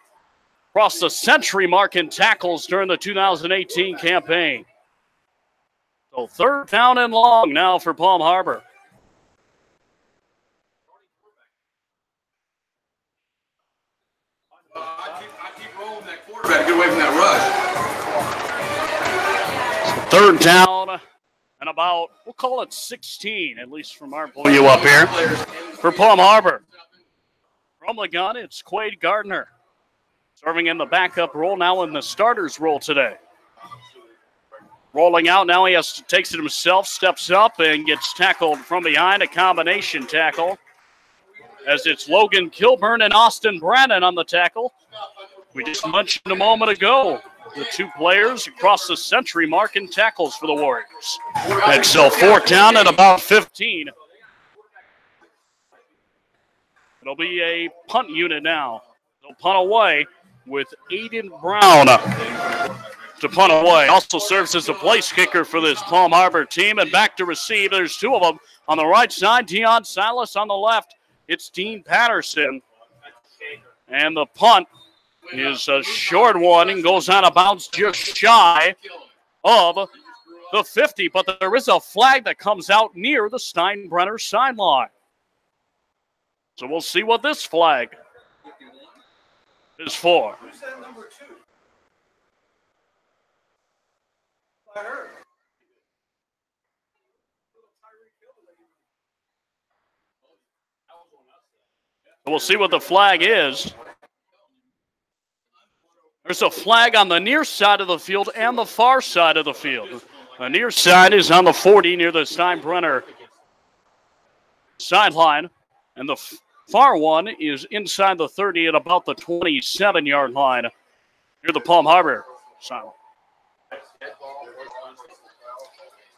crossed the century mark in tackles during the 2018 campaign. So third down and long now for Palm Harbor. I keep rolling that quarterback to get away from that rush. Third down and about, we'll call it 16, at least from our point of view up here, for Palm Harbor. From the gun, it's Quade Gardner, serving in the backup role, now in the starter's role today. Rolling out, now he takes it himself, steps up, and gets tackled from behind, a combination tackle. as it's Logan Kilburn and Austin Brannon on the tackle. We just mentioned a moment ago the two players across the century mark in tackles for the Warriors. And so fourth down at about 15. It'll be a punt unit now. They'll punt away with Aiden Brown to punt away. Also serves as a place kicker for this Palm Harbor team. And back to receive. There's two of them on the right side. Deion Silas on the left. It's Dean Patterson. And the punt is a short one and goes out of bounds just shy of the 50. But there is a flag that comes out near the Steinbrenner sideline. So we'll see what this flag is for. We'll see what the flag is. There's a flag on the near side of the field and the far side of the field. The near side is on the 40 near the Steinbrenner sideline, and the far one is inside the 30 at about the 27-yard line near the Palm Harbor sideline.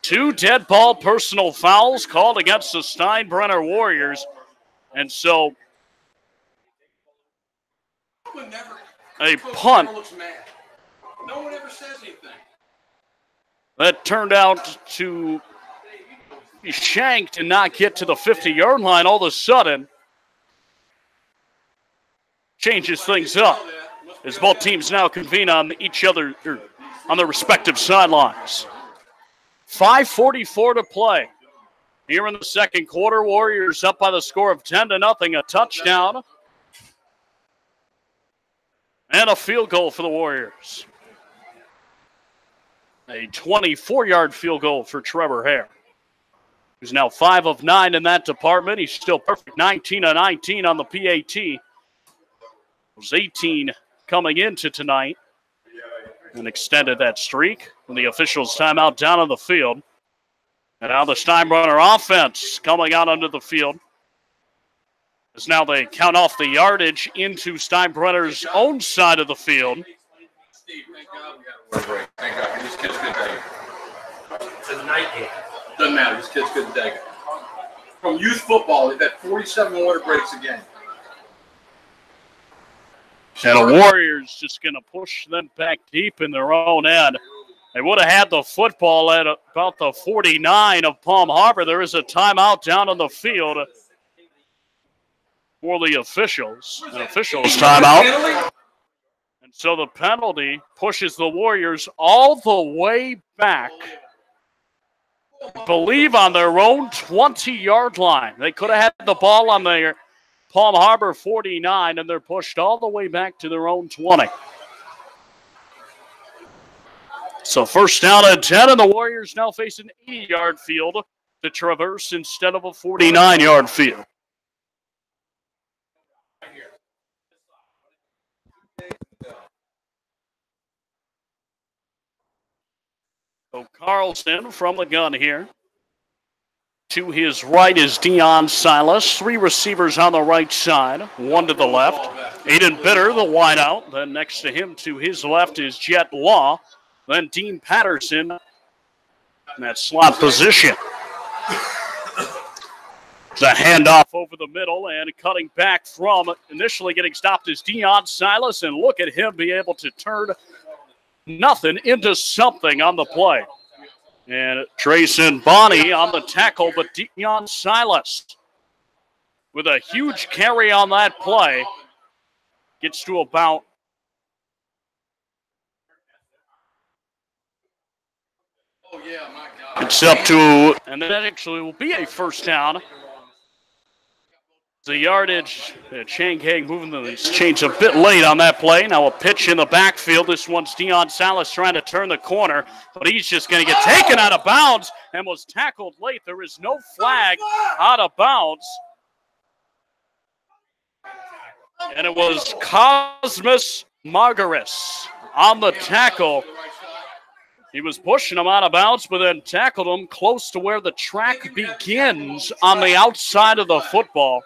Two dead ball personal fouls called against the Steinbrenner Warriors, and so a punt no one ever says anything. That turned out to be shanked and not get to the 50-yard line all of a sudden changes things up as both teams now convene on each other, on their respective sidelines. 5:44 to play here in the second quarter. Warriors up by the score of 10-0, a touchdown and a field goal for the Warriors. A 24-yard field goal for Trevor Hare, who's now 5 of 9 in that department. He's still perfect, 19 of 19 on the PAT. It was 18 coming into tonight and extended that streak when the officials' timeout down on the field. And now the Steinbrenner offense coming out onto the field, as now they count off the yardage into Steinbrenner's own side of the field. Steve, thank God we got a break. Thank God. These kids couldn't take it. It's a night game. Doesn't matter. These kids couldn't take it. From youth football, they've had 47 water breaks a game. And the Warriors just going to push them back deep in their own end. They would have had the football at about the 49 of Palm Harbor. There is a timeout down on the field for the officials. An officials timeout. And so the penalty pushes the Warriors all the way back, I believe, on their own 20-yard line. They could have had the ball on their Palm Harbor 49, and they're pushed all the way back to their own 20. So first down and 10, and the Warriors now face an 80-yard field to traverse instead of a 49-yard field. So Carlson from the gun here. To his right is Deion Silas. 3 receivers on the right side, 1 to the left. Aiden Bitter, the wideout. Then next to him to his left is Jet Law. Then Dean Patterson in that slot position. The handoff over the middle, and cutting back from initially getting stopped is Deion Silas. And look at him be able to turn nothing into something on the play. And Trayson Bonney on the tackle, but Deion Silas with a huge carry on that play gets to about it's up to, and that actually will be a first down. The yardage, Chang Haig moving the chains a bit late on that play. Now a pitch in the backfield. This one's Deion Silas trying to turn the corner, but he's just going to get taken out of bounds and was tackled late. There is no flag out of bounds. And it was Cosmas Margaris on the tackle. He was pushing him out of bounds, but then tackled him close to where the track begins on the outside of the football.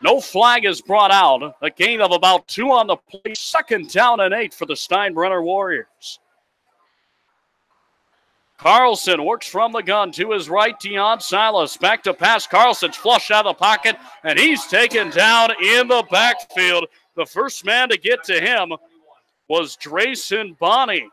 No flag is brought out. A gain of about 2 on the play. 2nd down and 8 for the Steinbrenner Warriors. Carlson works from the gun to his right. Deion Silas back to pass. Carlson's flushed out of the pocket, and he's taken down in the backfield. The first man to get to him was Drayson Bonney.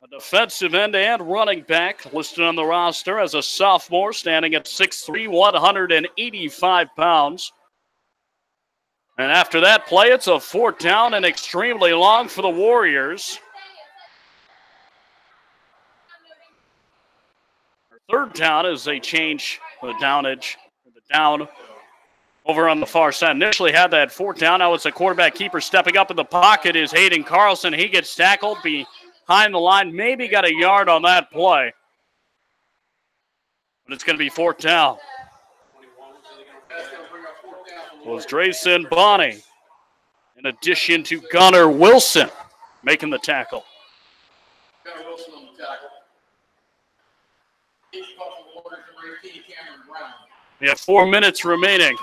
A defensive end and running back listed on the roster as a sophomore, standing at 6'3", 185 pounds. And after that play, it's a 4th down and extremely long for the Warriors. 3rd down is a change for the downage. The down over on the far side. Initially had that 4th down. Now it's a quarterback keeper stepping up in the pocket is Hayden Carlson. He gets tackled behind the line. Maybe got a yard on that play. But it's going to be 4th down. Was Drayson Bonney, in addition to Gunnar Wilson, making the tackle. Gunnar Wilson on the tackle. We have 4 minutes remaining.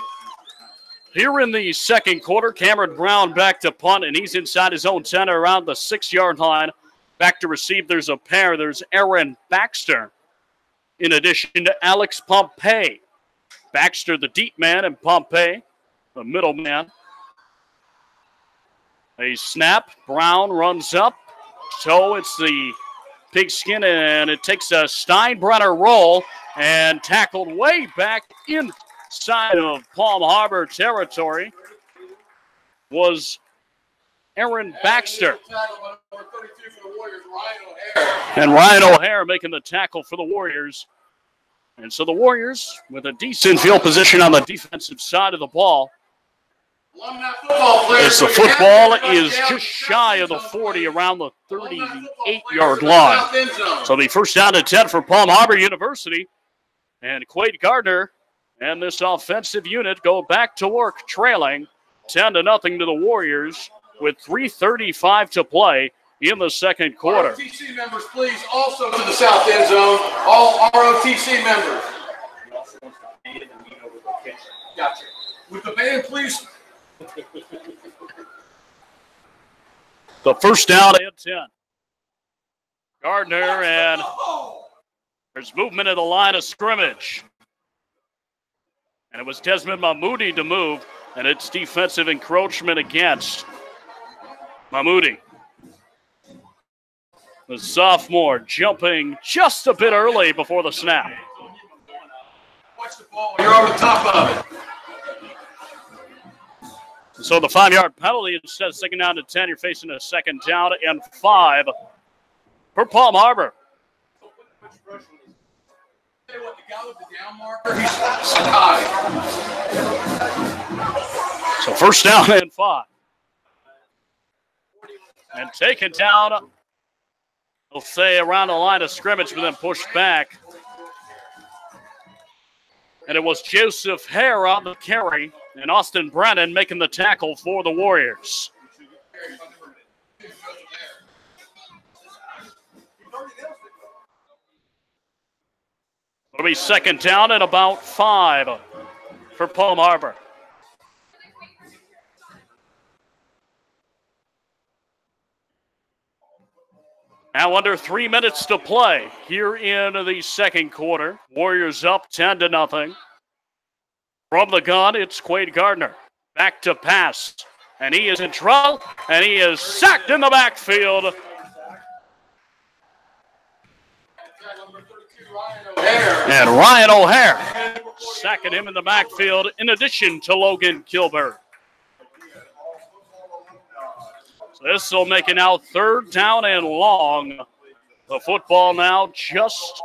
Here in the second quarter, Cameron Brown back to punt, and he's inside his own 10 around the 6-yard line. Back to receive, there's a pair. There's Aaron Baxter, in addition to Alex Pompey. Baxter, the deep man, and Pompey, the middle man. A snap. Brown runs up. So it's the pigskin, and it takes a Steinbrenner roll and tackled way back inside of Palm Harbor territory was Aaron Baxter. And Ryan O'Hare making the tackle for the Warriors. And so the Warriors with a decent field position on the defensive side of the ball. As the football is just shy of the 40, around the 38-yard line. So the first down and 10 for Palm Harbor University. And Quade Gardner and this offensive unit go back to work, trailing 10-0 to the Warriors with 3:35 to play in the second quarter. ROTC members, please, also to the south end zone. All ROTC members. Gotcha. With the band, please. The first down and 10. Gardner, and there's movement at the line of scrimmage. And it was Desmond Mahmoudi to move, and it's defensive encroachment against Mahmoudi. The sophomore jumping just a bit early before the snap. Watch the ball. You're over the top of it. So the 5-yard penalty, instead of second down to 10, you're facing a 2nd down and 5 for Palm Harbor. So first down and 5. And taken down, they'll say around the line of scrimmage, but then pushed back. And it was Joseph Hare on the carry, and Austin Brennan making the tackle for the Warriors. It'll be 2nd down and about 5 for Palm Harbor. Now under 3 minutes to play here in the second quarter. Warriors up 10-0. From the gun, it's Quade Gardner. Back to pass. And he is in trouble, and he is sacked in the backfield. And Ryan O'Hare sacking him in the backfield in addition to Logan Kilberg. So this will make it now 3rd down and long. The football now just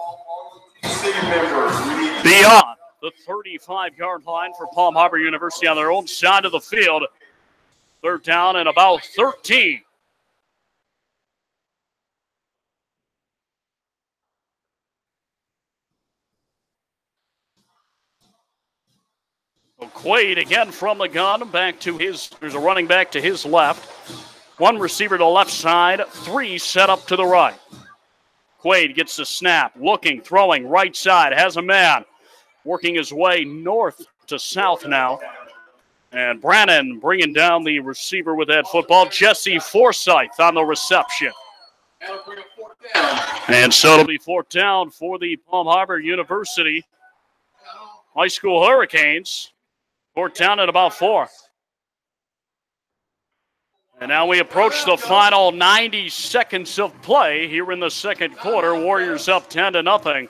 beyond the 35-yard line for Palm Harbor University on their own side of the field. 3rd down and about 13. Quade again from the gun, back to his, there's a running back to his left. 1 receiver to the left side, 3 set up to the right. Quaid gets the snap, looking, throwing, right side, has a man, working his way north to south now. And Brannon bringing down the receiver with that football. Jesse Forsyth on the reception. And so it'll be 4th down for the Palm Harbor University High School Hurricanes. 4th down at about 4. And now we approach the final 90 seconds of play here in the second quarter. Warriors up 10-0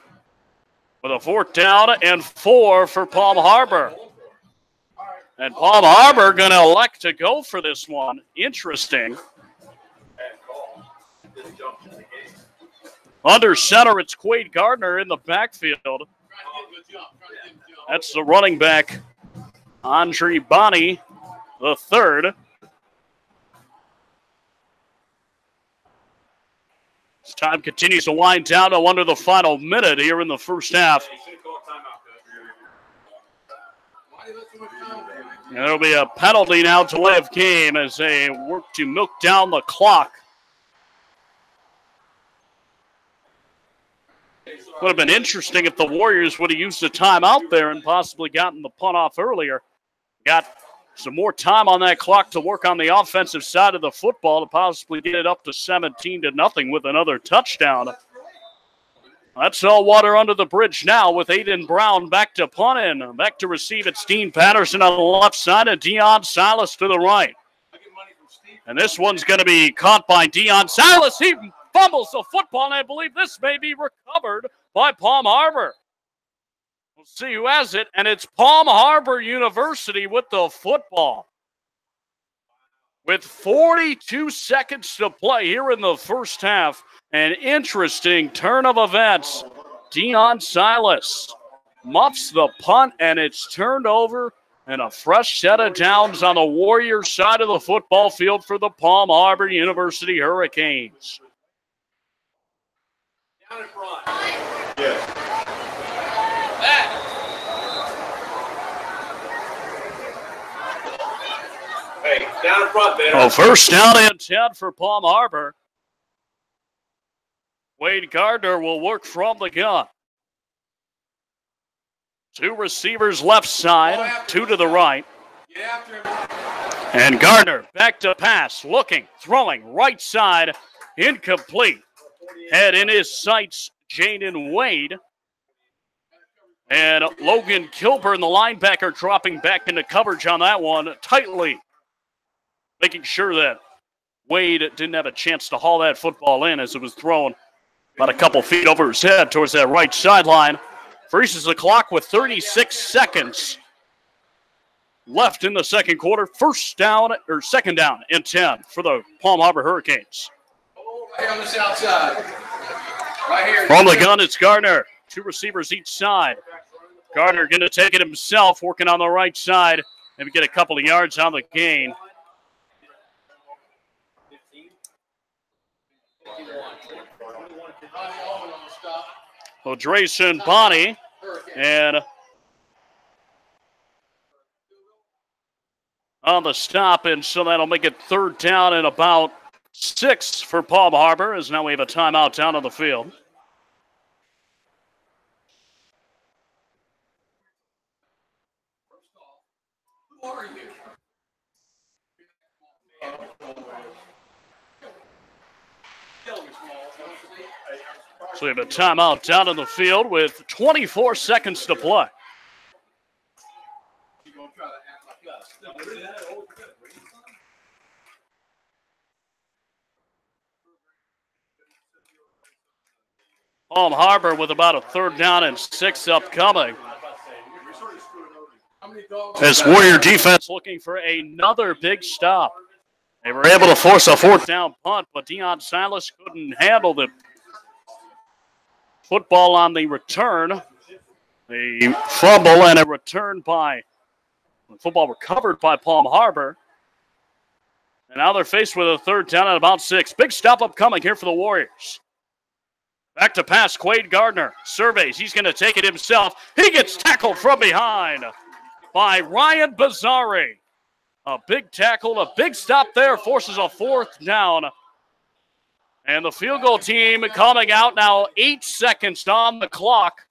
with a 4th down and 4 for Palm Harbor. And Palm Harbor going to elect to go for this one. Interesting. Under center, it's Quaid Gardner in the backfield. That's the running back, Andre Bonney, the third. As time continues to wind down to under the final minute here in the first half. And there'll be a penalty now, delay of game, as they work to milk down the clock. Would have been interesting if the Warriors would have used the timeout there and possibly gotten the punt off earlier. Got some more time on that clock to work on the offensive side of the football to possibly get it up to 17-0 with another touchdown. That's all water under the bridge now with Aiden Brown back to punt in. Back to receive it's Dean Patterson on the left side and Deion Silas to the right. And this one's going to be caught by Deion Silas. He fumbles the football, and I believe this may be recovered by Palm Harbor. We'll see who has it, and it's Palm Harbor University with the football. With 42 seconds to play here in the first half, an interesting turn of events. Deion Silas muffs the punt, and it's turned over, and a fresh set of downs on the Warriors side of the football field for the Palm Harbor University Hurricanes. Down in front. Yes. Hey, down in front, man. Oh, first down and 10 for Palm Harbor. Wade Gardner will work from the gun. 2 receivers left side, 2 to the right. And Gardner back to pass, looking, throwing, right side, incomplete. Head in his sights, Jaden Wade. And Logan Kilburn, the linebacker, dropping back into coverage on that one tightly, making sure that Wade didn't have a chance to haul that football in as it was thrown about a couple feet over his head towards that right sideline. Freezes the clock with 36 seconds left in the second quarter. Second down and 10 for the Palm Harbor Hurricanes. Right on this outside. Right here. From the gun, it's Gardner. 2 receivers each side. Gardner going to take it himself, working on the right side. Maybe get a couple of yards on the gain. Well, Drayson Bonney and on the stop, and so that'll make it 3rd down and about 6 for Palm Harbor, as now we have a timeout down on the field. Who are you? So we have a timeout down on the field with 24 seconds to play. Palm Harbor with about a 3rd down and 6 upcoming. As Warrior defense looking for another big stop. They were able to force a 4th down punt, but Deion Silas couldn't handle the football on the return. The fumble and a return by the football recovered by Palm Harbor. And now they're faced with a 3rd down at about 6. Big stop upcoming here for the Warriors. Back to pass, Quaid Gardner surveys. He's going to take it himself. He gets tackled from behind by Ryan Bazzari. A big tackle, a big stop there, forces a 4th down. And the field goal team coming out now, 8 seconds on the clock.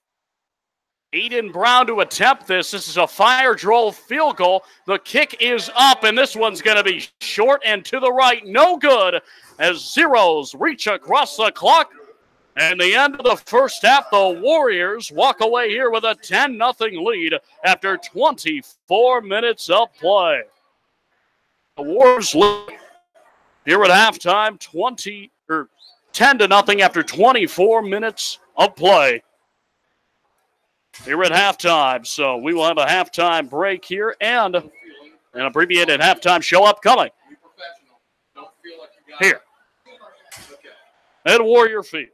Aiden Brown to attempt this. This is a fire drill field goal. The kick is up, and this one's going to be short and to the right. No good as zeros reach across the clock. And the end of the first half, the Warriors walk away here with a 10-0 lead after 24 minutes of play. The Warriors lead here at halftime, 10-0 after 24 minutes of play. Here at halftime, so we will have a halftime break here and an abbreviated halftime show upcoming here at Warrior Field.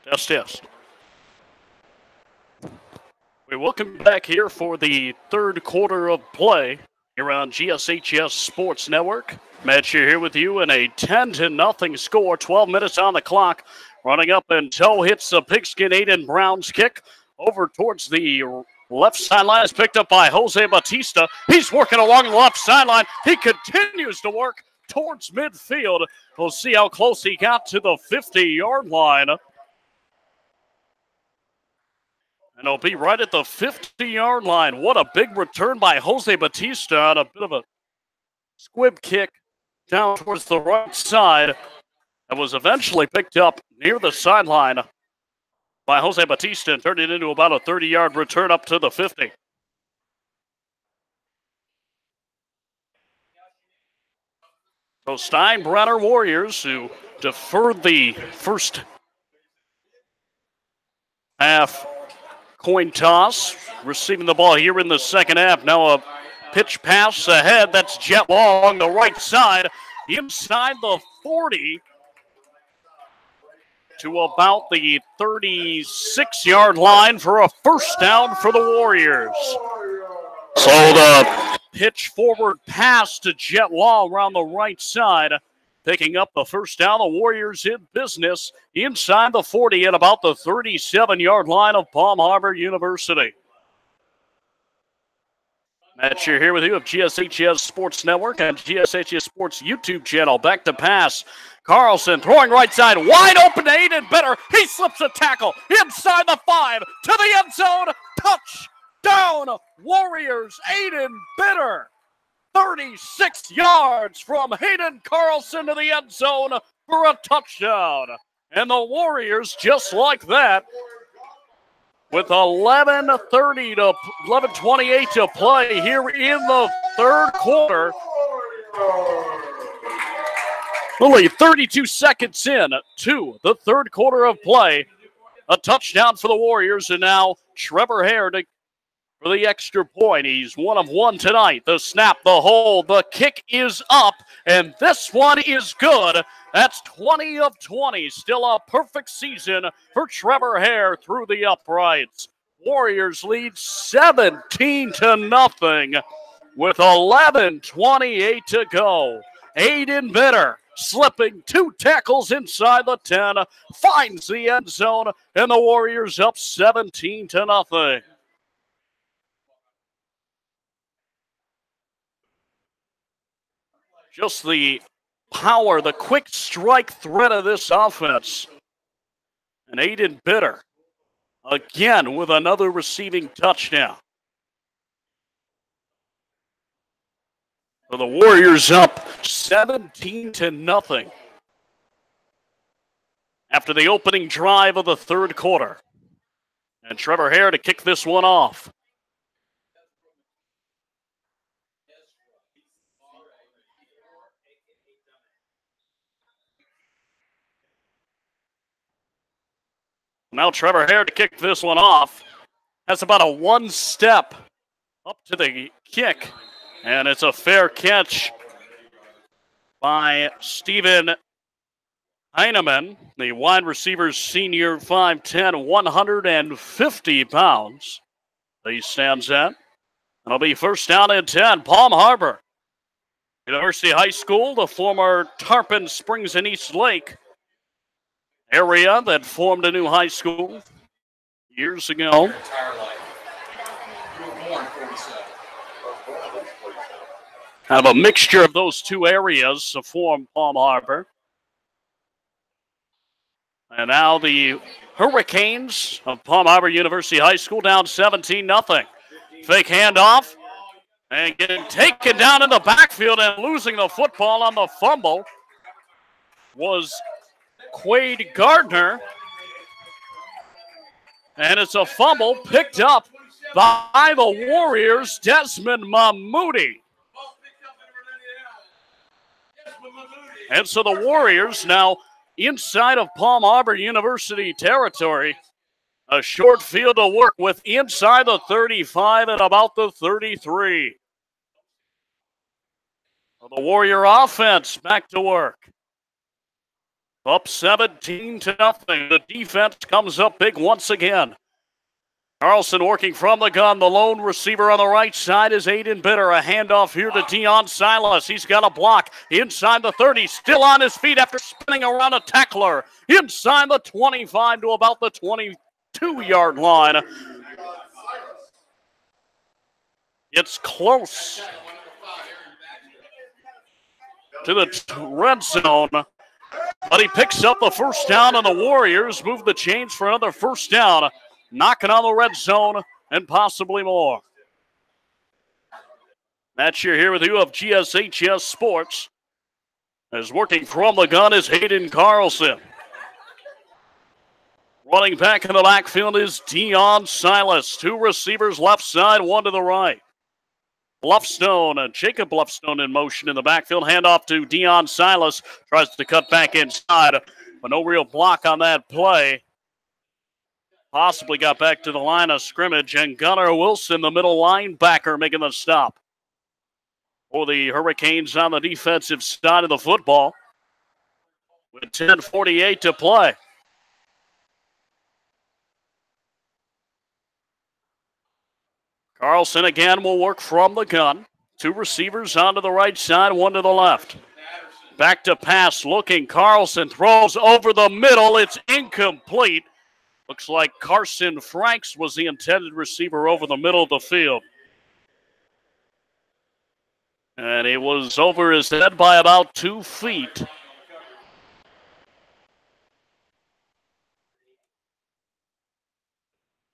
Test, test. We welcome you back here for the third quarter of play here on GSHS Sports Network. Matt Scher here with you in a 10-0 score. 12 minutes on the clock. Running up and toe hits the pigskin. Aiden Brown's kick over towards the left sideline. Is picked up by Jose Batista. He's working along the left sideline. He continues to work towards midfield. We'll see how close he got to the 50-yard line. And he'll be right at the 50-yard line. What a big return by Jose Batista on a bit of a squib kick down towards the right side. And was eventually picked up near the sideline by Jose Batista and turned it into about a 30-yard return up to the 50. So Steinbrenner Warriors, who deferred the first half coin toss, receiving the ball here in the second half. Now a pitch pass ahead. That's Jet Law along the right side, inside the 40 to about the 36-yard line for a first down for the Warriors. So the pitch forward pass to Jet Law around the right side, picking up the first down. The Warriors in business inside the 40 at about the 37-yard line of Palm Harbor University. Matt Scher here with you of GSHS Sports Network and GSHS Sports YouTube channel. Back to pass. Carlson throwing right side, wide open to Aiden Bitter. He slips a tackle inside the 5 to the end zone. Touchdown, Warriors. Aiden Bitter. 36 yards from Hayden Carlson to the end zone for a touchdown. And the Warriors, just like that, with 11:28 to play here in the third quarter. Only 32 seconds in to the third quarter of play. A touchdown for the Warriors, and now Trevor Hare for the extra point. He's 1 of 1 tonight. The snap, the hold, the kick is up, and this one is good. That's 20 of 20. Still a perfect season for Trevor Hare through the uprights. Warriors lead 17-0 with 11:28 to go. Aiden Bitter slipping 2 tackles inside the 10, finds the end zone, and the Warriors up 17-0. Just the power, the quick strike threat of this offense. And Aiden Bitter, again, with another receiving touchdown. So the Warriors up 17-0 after the opening drive of the third quarter. And Trevor Hare to kick this one off. Now Trevor Hare to kick this one off. That's about a 1 step up to the kick. And it's a fair catch by Steven Heineman, the wide receiver, senior, 5'10", 150 pounds. He stands at. It'll be first down and 10, Palm Harbor University High School, the former Tarpon Springs and East Lake area that formed a new high school years ago. Kind of a mixture of those two areas to form Palm Harbor. And now the Hurricanes of Palm Harbor University High School down 17-0. Fake handoff and getting taken down in the backfield and losing the football on the fumble was Quade Gardner. And it's a fumble picked up by the Warriors, Desmond Mahmoudi. And so the Warriors now inside of Palm Harbor University territory. A short field to work with inside the 35 and about the 33. So the Warrior offense back to work. Up 17-0. The defense comes up big once again. Carlson working from the gun. The lone receiver on the right side is Aiden Bitter. A handoff here to Deion Silas. He's got a block inside the 30. Still on his feet after spinning around a tackler. Inside the 25 to about the 22-yard line. It's close to the red zone. But he picks up the first down, and the Warriors move the chains for another first down, knocking on the red zone and possibly more. Matt Scher here with you of GSHS Sports. As working from the gun is Hayden Carlson. Running back in the backfield is Deion Silas. Two receivers left side, one to the right. Bluffstone, Jacob Bluffstone in motion in the backfield. Handoff to Deion Silas. Tries to cut back inside, but no real block on that play. Possibly got back to the line of scrimmage, and Gunnar Wilson, the middle linebacker, making the stop for the Hurricanes on the defensive side of the football with 10:48 to play. Carlson again will work from the gun. Two receivers onto the right side, one to the left. Back to pass looking. Carlson throws over the middle. It's incomplete. Looks like Carson Franks was the intended receiver over the middle of the field. And he was over his head by about 2 feet.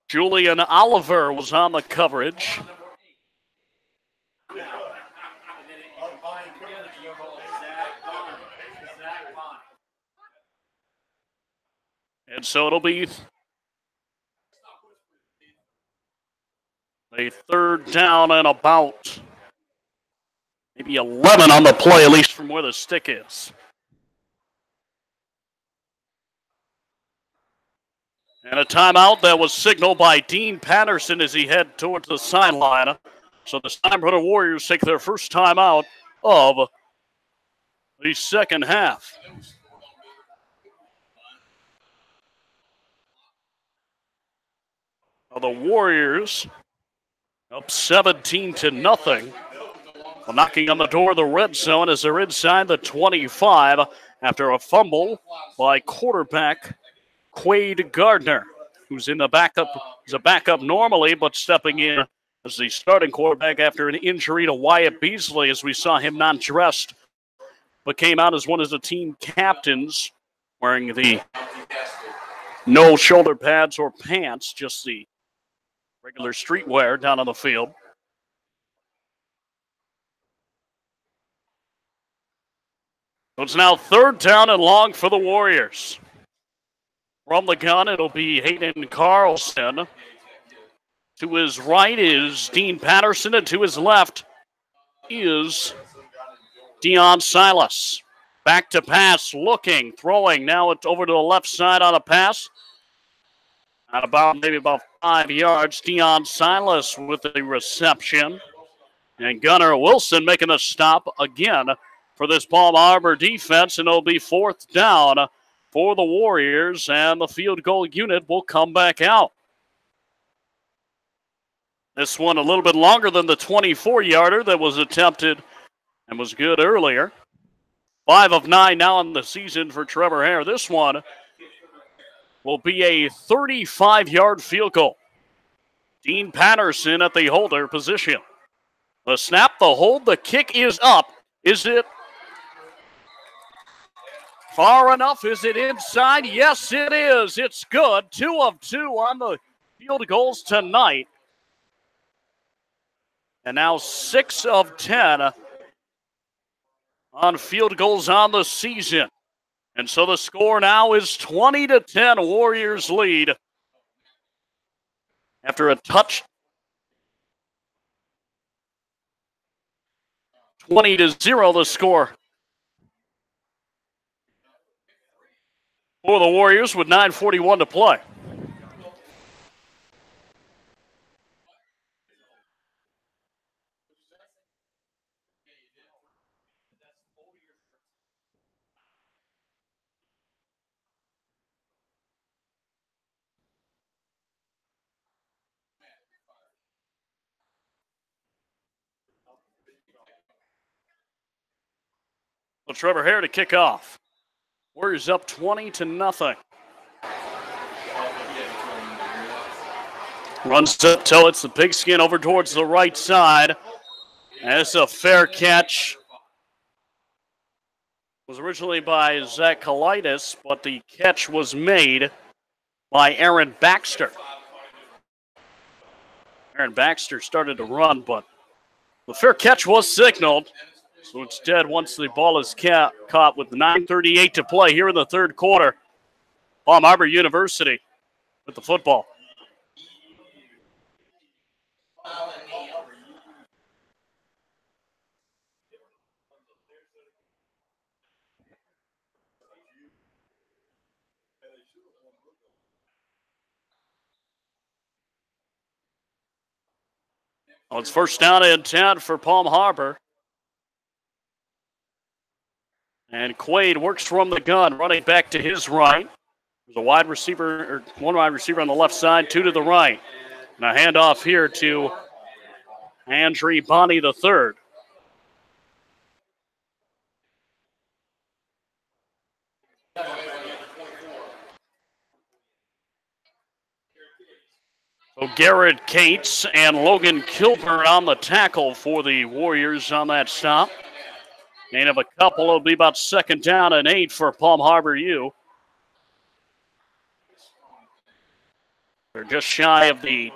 Julian Oliver was on the coverage. And so it'll be a third down and about maybe 11 on the play, at least from where the stick is. And a timeout that was signaled by Dean Patterson as he head towards the sideline. So the Steinbrenner Warriors take their first timeout of the second half. The Warriors up 17-0. Knocking on the door of the red zone as they're inside the 25 after a fumble by quarterback Quade Gardner, who's in the backup. He's a backup normally, but stepping in as the starting quarterback after an injury to Wyatt Beasley, as we saw him not dressed, but came out as one of the team captains, wearing the no shoulder pads or pants, just the regular streetwear down on the field. So it's now third down and long for the Warriors. From the gun, it'll be Hayden Carlson. To his right is Dean Patterson, and to his left is Deion Silas. Back to pass, looking, throwing. Now it's over to the left side on a pass. At maybe about 5 yards. Deion Silas with the reception. And Gunnar Wilson making a stop again for this Palm Harbor defense, and it'll be fourth down for the Warriors, and the field goal unit will come back out. This one a little bit longer than the 24-yarder that was attempted and was good earlier. 5 of 9 now in the season for Trevor Hare. This one will be a 35-yard field goal. Dean Patterson at the holder position. The snap, the hold, the kick is up. Is it far enough? Is it inside? Yes, it is. It's good. 2 of 2 on the field goals tonight. And now 6 of 10 on field goals on the season. And so the score now is 20-10. Warriors lead after a touch. 20-0 the score for the Warriors with 9:41 to play. So Trevor Hare to kick off. Warriors up 20-0. Runs up till it's the pigskin over towards the right side. And it's a fair catch. It was originally by Zach Kalitis, but the catch was made by Aaron Baxter. Aaron Baxter started to run, but the fair catch was signaled. So it's dead once the ball is caught with 9:38 to play here in the third quarter. Palm Harbor University with the football. Well, it's first down and 10 for Palm Harbor. And Quaid works from the gun, running back to his right. There's a wide receiver, or one wide receiver on the left side, two to the right. And a handoff here to Andre Bonney III. So Garrett Cates and Logan Kilburn on the tackle for the Warriors on that stop. Gain of a couple, it'll be about second down and 8 for Palm Harbor U. They're just shy of the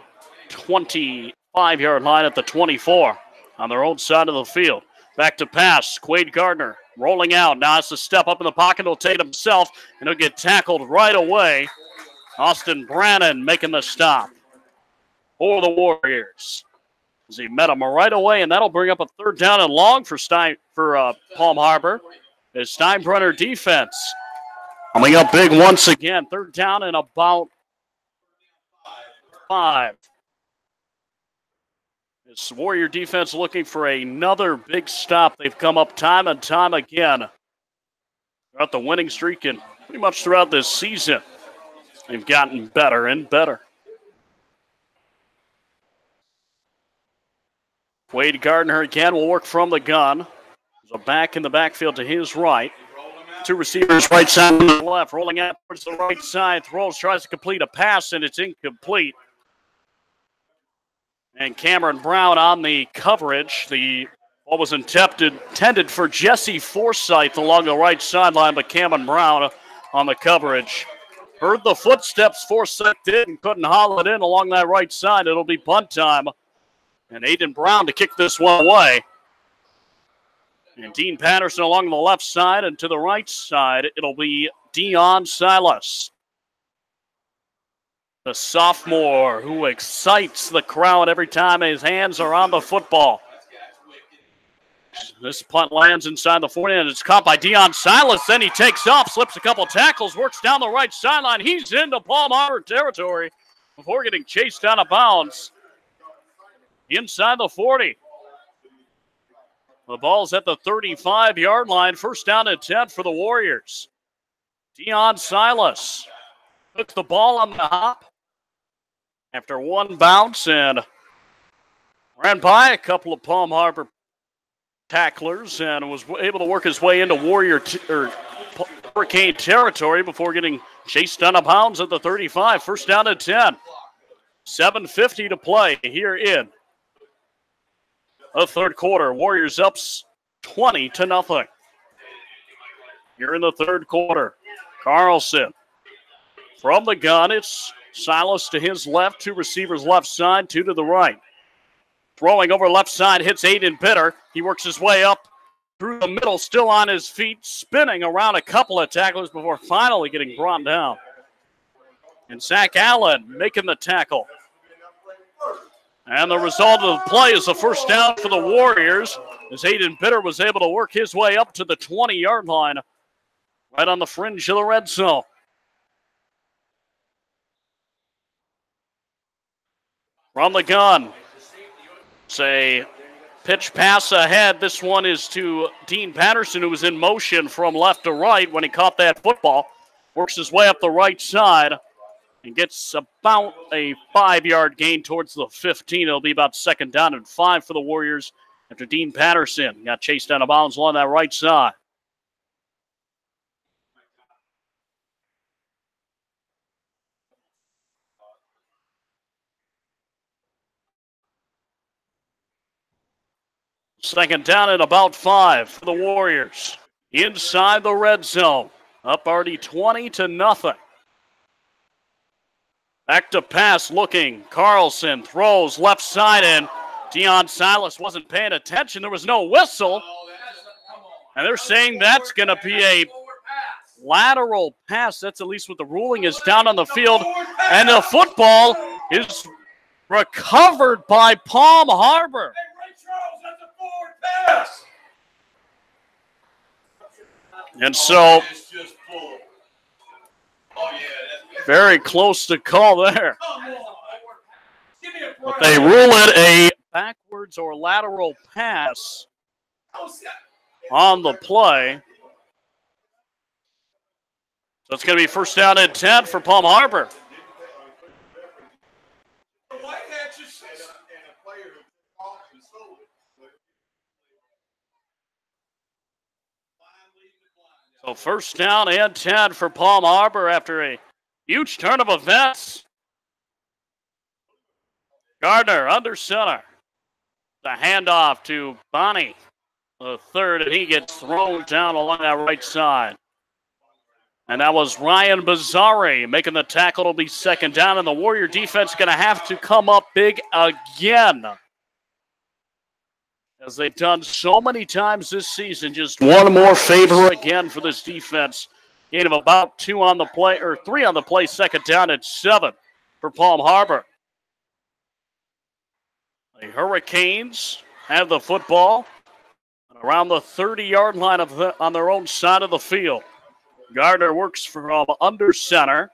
25-yard line at the 24 on their own side of the field. Back to pass, Quaid Gardner rolling out. Now it's a step up in the pocket. He'll take it himself, and he'll get tackled right away. Austin Brannon making the stop for the Warriors. As he met him right away, and that'll bring up a third down and long for Palm Harbor. His Steinbrenner defense coming up big once again. Third down and about 5. This Warrior defense looking for another big stop. They've come up time and time again throughout the winning streak and pretty much throughout this season. They've gotten better and better. Quaid Gardner again will work from the gun. There's a back in the backfield to his right. Two receivers right side and the left. Rolling out towards the right side. Throws, tries to complete a pass, and it's incomplete. And Cameron Brown on the coverage. The ball was intended for Jesse Forsythe along the right sideline, but Cameron Brown on the coverage. Heard the footsteps Forsythe did and couldn't haul it in along that right side. It'll be punt time. And Aiden Brown to kick this one away. And Dean Patterson along the left side, and to the right side, it'll be Dion Silas, the sophomore who excites the crowd every time his hands are on the football. This punt lands inside the 40, and it's caught by Dion Silas. Then he takes off, slips a couple tackles, works down the right sideline. He's into Palm Harbor territory before getting chased out of bounds inside the 40. The ball's at the 35-yard line. First down and 10 for the Warriors. Dion Silas took the ball on the hop after one bounce and ran by a couple of Palm Harbor tacklers and was able to work his way into Hurricane territory before getting chased out of bounds at the 35. First down and 10. 7:50 to play here in the third quarter. Warriors up 20-0. Here in the third quarter. Carlson from the gun. It's Silas to his left. Two receivers left side, two to the right. Throwing over left side, hits Aiden Bitter. He works his way up through the middle, still on his feet, spinning around a couple of tacklers before finally getting brought down. And Zach Allen making the tackle. And the result of the play is a first down for the Warriors, as Aiden Bitter was able to work his way up to the 20-yard line, right on the fringe of the red zone. From the gun, it's a pitch pass ahead. This one is to Dean Patterson, who was in motion from left to right when he caught that football. Works his way up the right side and gets about a 5-yard gain towards the 15. It'll be about second down and 5 for the Warriors after Dean Patterson got chased out of bounds along that right side. Second down and about 5 for the Warriors. Inside the red zone. Up already 20-0. Back to pass looking. Carlson throws left side and Deion Silas wasn't paying attention. There was no whistle. And they're saying that's going to be a lateral pass. That's at least what the ruling is down on the field. And the football is recovered by Palm Harbor. And so, very close to call there. But they rule it a backwards or lateral pass on the play. So it's going to be first down and 10 for Palm Harbor. So first down and 10 for Palm Harbor after a huge turn of events. Gardner under center. The handoff to Bonnie, the third, and he gets thrown down along that right side. And that was Ryan Bazzari making the tackle. It'll be second down, and the Warrior defense going to have to come up big again. As they've done so many times this season, just one more favor again for this defense. Gain of about 2 on the play, or 3 on the play, second down and 7 for Palm Harbor. The Hurricanes have the football around the 30-yard line on their own side of the field. Gardner works from under center,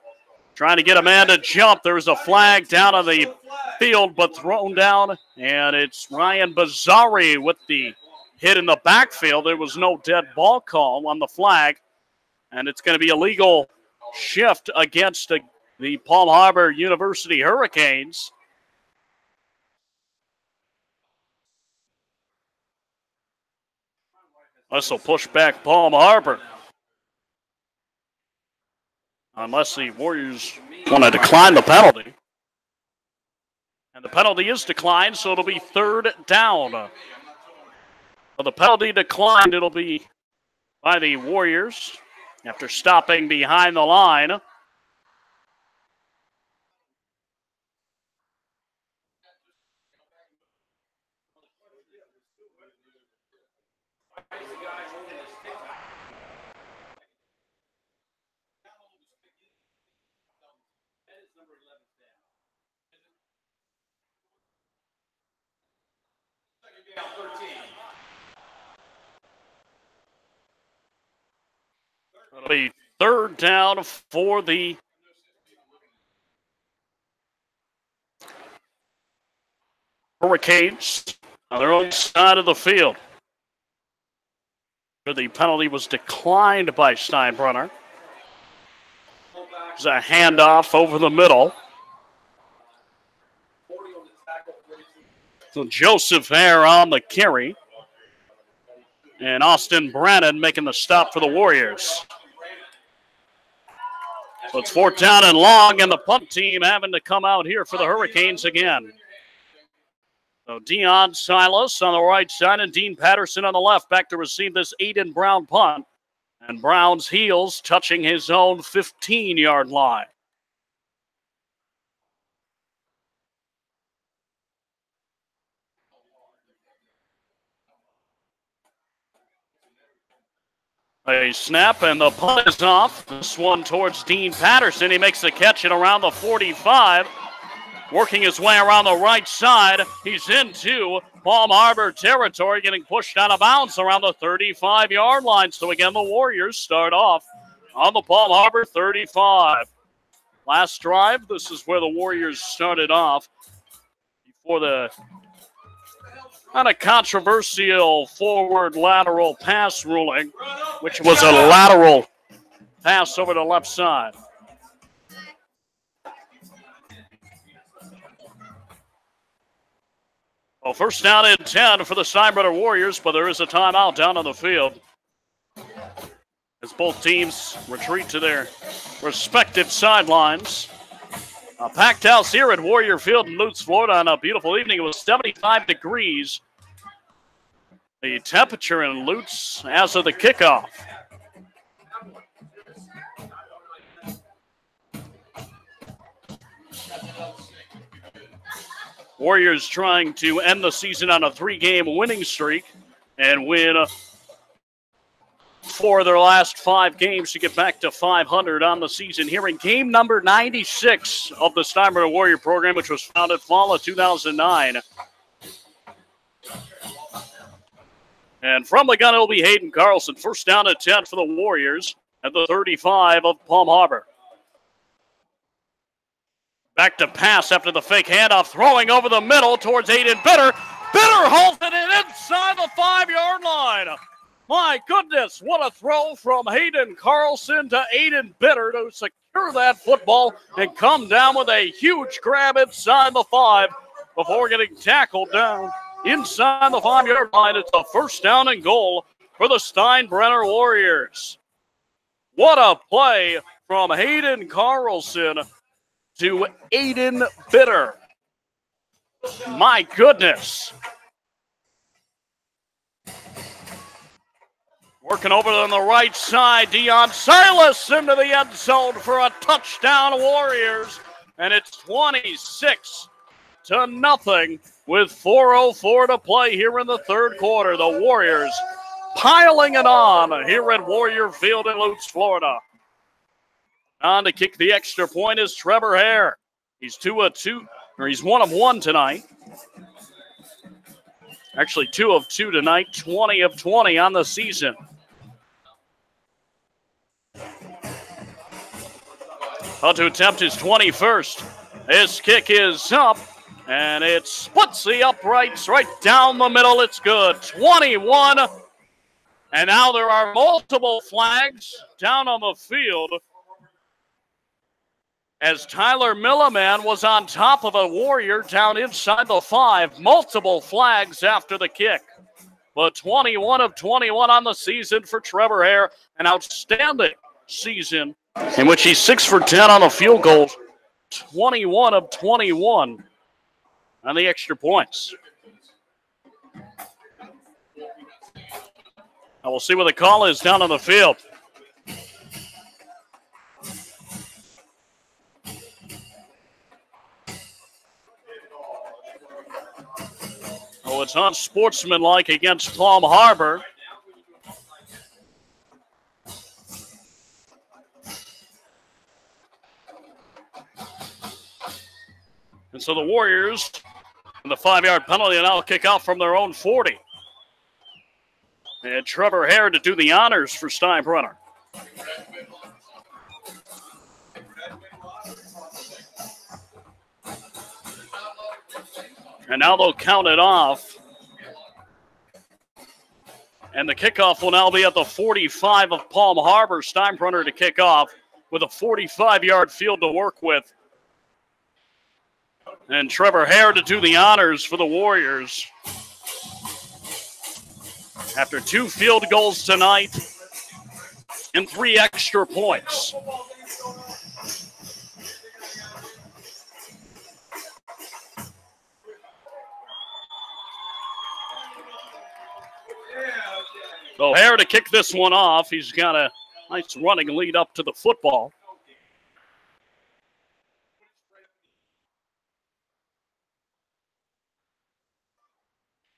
trying to get a man to jump. There's a flag down on the field, but thrown down, and it's Ryan Bazzari with the hit in the backfield. There was no dead ball call on the flag, and it's going to be a legal shift against the Palm Harbor University Hurricanes. This will push back Palm Harbor. Unless the Warriors want to decline the penalty. And the penalty is declined, so it'll be third down. Well, the penalty declined, it'll be by the Warriors after stopping behind the line. It'll be third down for the Hurricanes on their own side of the field. The penalty was declined by Steinbrenner. There's a handoff over the middle. So Joseph Hare on the carry. And Austin Brannon making the stop for the Warriors. So it's fourth down and long, and the punt team having to come out here for the Hurricanes again. So Deion Silas on the right side and Dean Patterson on the left back to receive this Aiden Brown punt. And Brown's heels touching his own 15-yard line. A snap, and the punt is off. This one towards Dean Patterson. He makes the catch at around the 45. Working his way around the right side. He's into Palm Harbor territory, getting pushed out of bounds around the 35-yard line. So again, the Warriors start off on the Palm Harbor 35. Last drive, this is where the Warriors started off before the kind of controversial forward lateral pass ruling, which was a lateral pass over the left side. Well, first down and 10 for the Steinbrenner Warriors, but there is a timeout down on the field as both teams retreat to their respective sidelines. A packed house here at Warrior Field in Lutz, Florida on a beautiful evening. It was 75 degrees the temperature in Lutz as of the kickoff. Warriors trying to end the season on a 3-game winning streak and win 4 of their last 5 games to get back to 500 on the season here in game number 96 of the Steinbrenner Warrior program, which was founded fall of 2009. And from the gun, it'll be Hayden Carlson. First down and 10 for the Warriors at the 35 of Palm Harbor. Back to pass after the fake handoff, throwing over the middle towards Aiden Bitter. Bitter halted it inside the 5-yard line. My goodness, what a throw from Hayden Carlson to Aiden Bitter to secure that football and come down with a huge grab inside the 5 before getting tackled down inside the 5-yard line. It's a first down and goal for the Steinbrenner Warriors. What a play from Hayden Carlson to Aiden Bitter. My goodness. Working over on the right side, Deion Silas into the end zone for a touchdown, Warriors. And it's 26-0 with 4:04 to play here in the third quarter. The Warriors piling it on here at Warrior Field in Lutz, Florida. On to kick the extra point is Trevor Hare. He's 2 of 2, or he's 1 of 1 tonight. Actually 2 of 2 tonight, 20 of 20 on the season. About to attempt his 21st. His kick is up, and it splits the uprights right down the middle. It's good. 21. And now there are multiple flags down on the field as Tyler Milliman was on top of a Warrior down inside the 5. Multiple flags after the kick. But 21 of 21 on the season for Trevor Hare. An outstanding season in which he's 6 for 10 on the field goal. 21 of 21 on the extra points. Now we'll see what the call is down on the field. Oh, it's unsportsmanlike against Palm Harbor. And so the Warriors, and the 5-yard penalty, and now kick out from their own 40. And Trevor Hare to do the honors for Steinbrenner. And now they'll count it off. And the kickoff will now be at the 45 of Palm Harbor. Steinbrenner to kick off with a 45-yard field to work with. And Trevor Hare to do the honors for the Warriors. After 2 field goals tonight and 3 extra points. So Hare to kick this one off. He's got a nice running lead up to the football.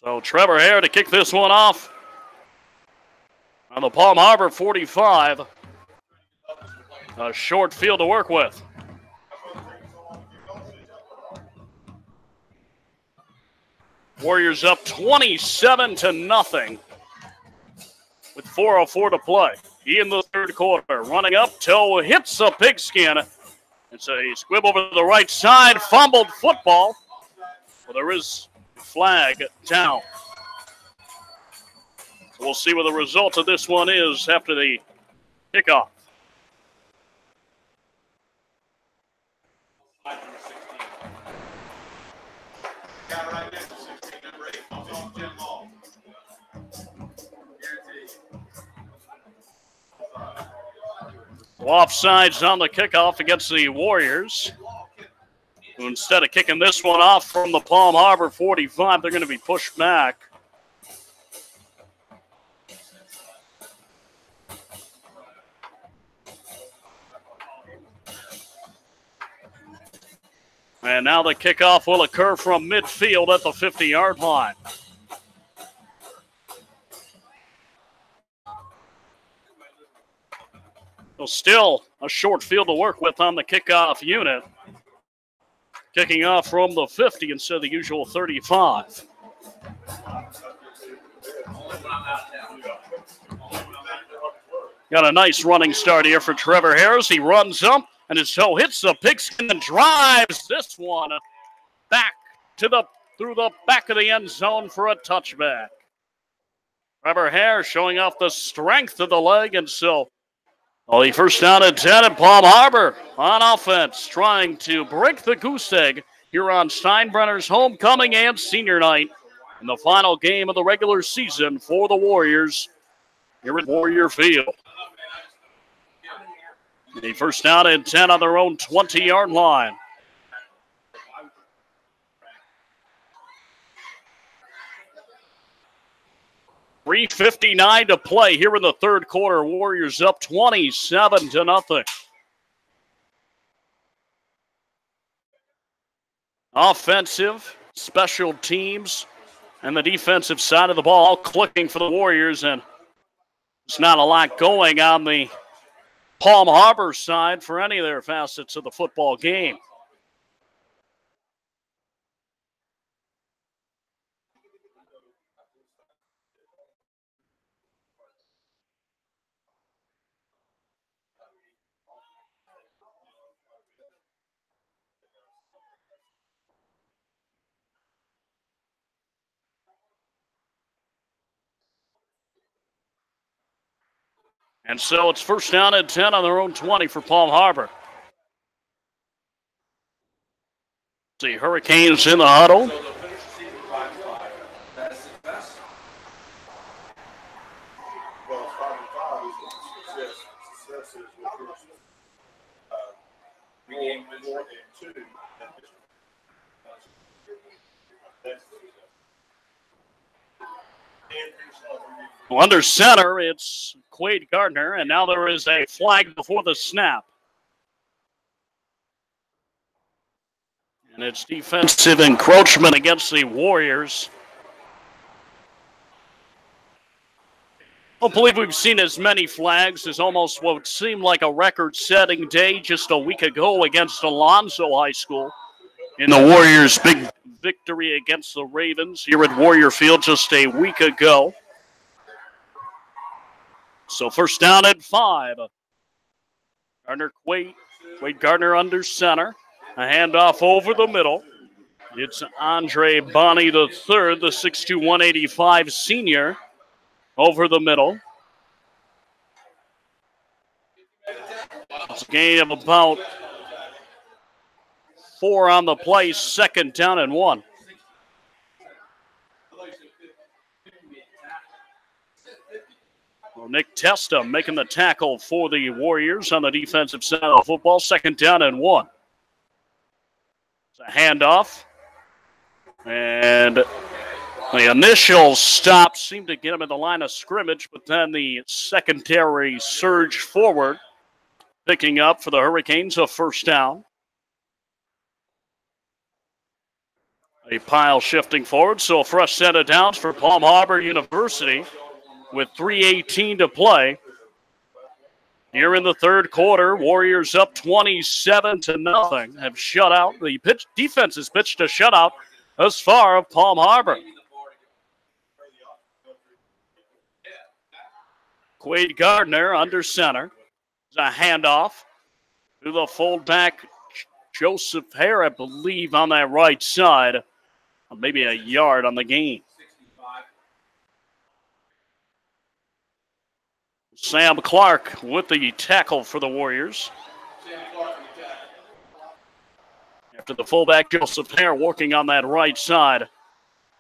So Trevor Hare to kick this one off on the Palm Harbor 45. A short field to work with. Warriors up 27-0 with 4:04 to play. He in the third quarter, running up till hits a pigskin. It's a squib over to the right side, fumbled football. Well, there is flag down. So we'll see what the result of this one is after the kickoff. Offsides on the kickoff against the Warriors, who instead of kicking this one off from the Palm Harbor 45, they're going to be pushed back And now the kickoff will occur from midfield at the 50-yard line. So still a short field to work with on the kickoff unit. Kicking off from the 50 instead of the usual 35. Got a nice running start here for Trevor Harris. He runs up, and his toe hits the pigskin and drives this one back to through the back of the end zone for a touchback. Trevor Harris showing off the strength of the leg, and so the first down and 10 at Palm Harbor on offense, trying to break the goose egg here on Steinbrenner's homecoming and senior night in the final game of the regular season for the Warriors here at Warrior Field. The first down and 10 on their own 20-yard line. .359 to play here in the third quarter. Warriors up 27-0. Offensive, special teams, and the defensive side of the ball all clicking for the Warriors, and there's not a lot going on the Palm Harbor side for any of their facets of the football game. And so it's first down and 10 on their own 20 for Palm Harbor. See, Hurricanes in the huddle. Under center, it's Quade Gardner, and now there is a flag before the snap. And it's defensive encroachment against the Warriors. I don't believe we've seen as many flags as almost what seemed like a record-setting day just a week ago against Alonzo High School in the Warriors' big victory against the Ravens here at Warrior Field just a week ago. So first down at 5. Quade Gardner under center. A handoff over the middle. It's Andre Bonney III, the 6'2", 185 senior, over the middle. It's a gain of about 4 on the play, second down and 1. Well, Nick Testa making the tackle for the Warriors on the defensive side of the football, second down and 1. It's a handoff. And the initial stop seemed to get him in the line of scrimmage, but then the secondary surge forward, picking up for the Hurricanes a first down. A pile shifting forward, so a fresh set of downs for Palm Harbor University with 3:18 to play. Here in the third quarter, Warriors up 27-0. Have shut out. The defense has pitched a shutout thus far of Palm Harbor. Quade Gardner under center. There's a handoff to the fullback, Joseph Hare, I believe, on that right side. Maybe a yard on the gain. Sam Clark with the tackle for the Warriors. After the fullback, Joseph Hare, working on that right side.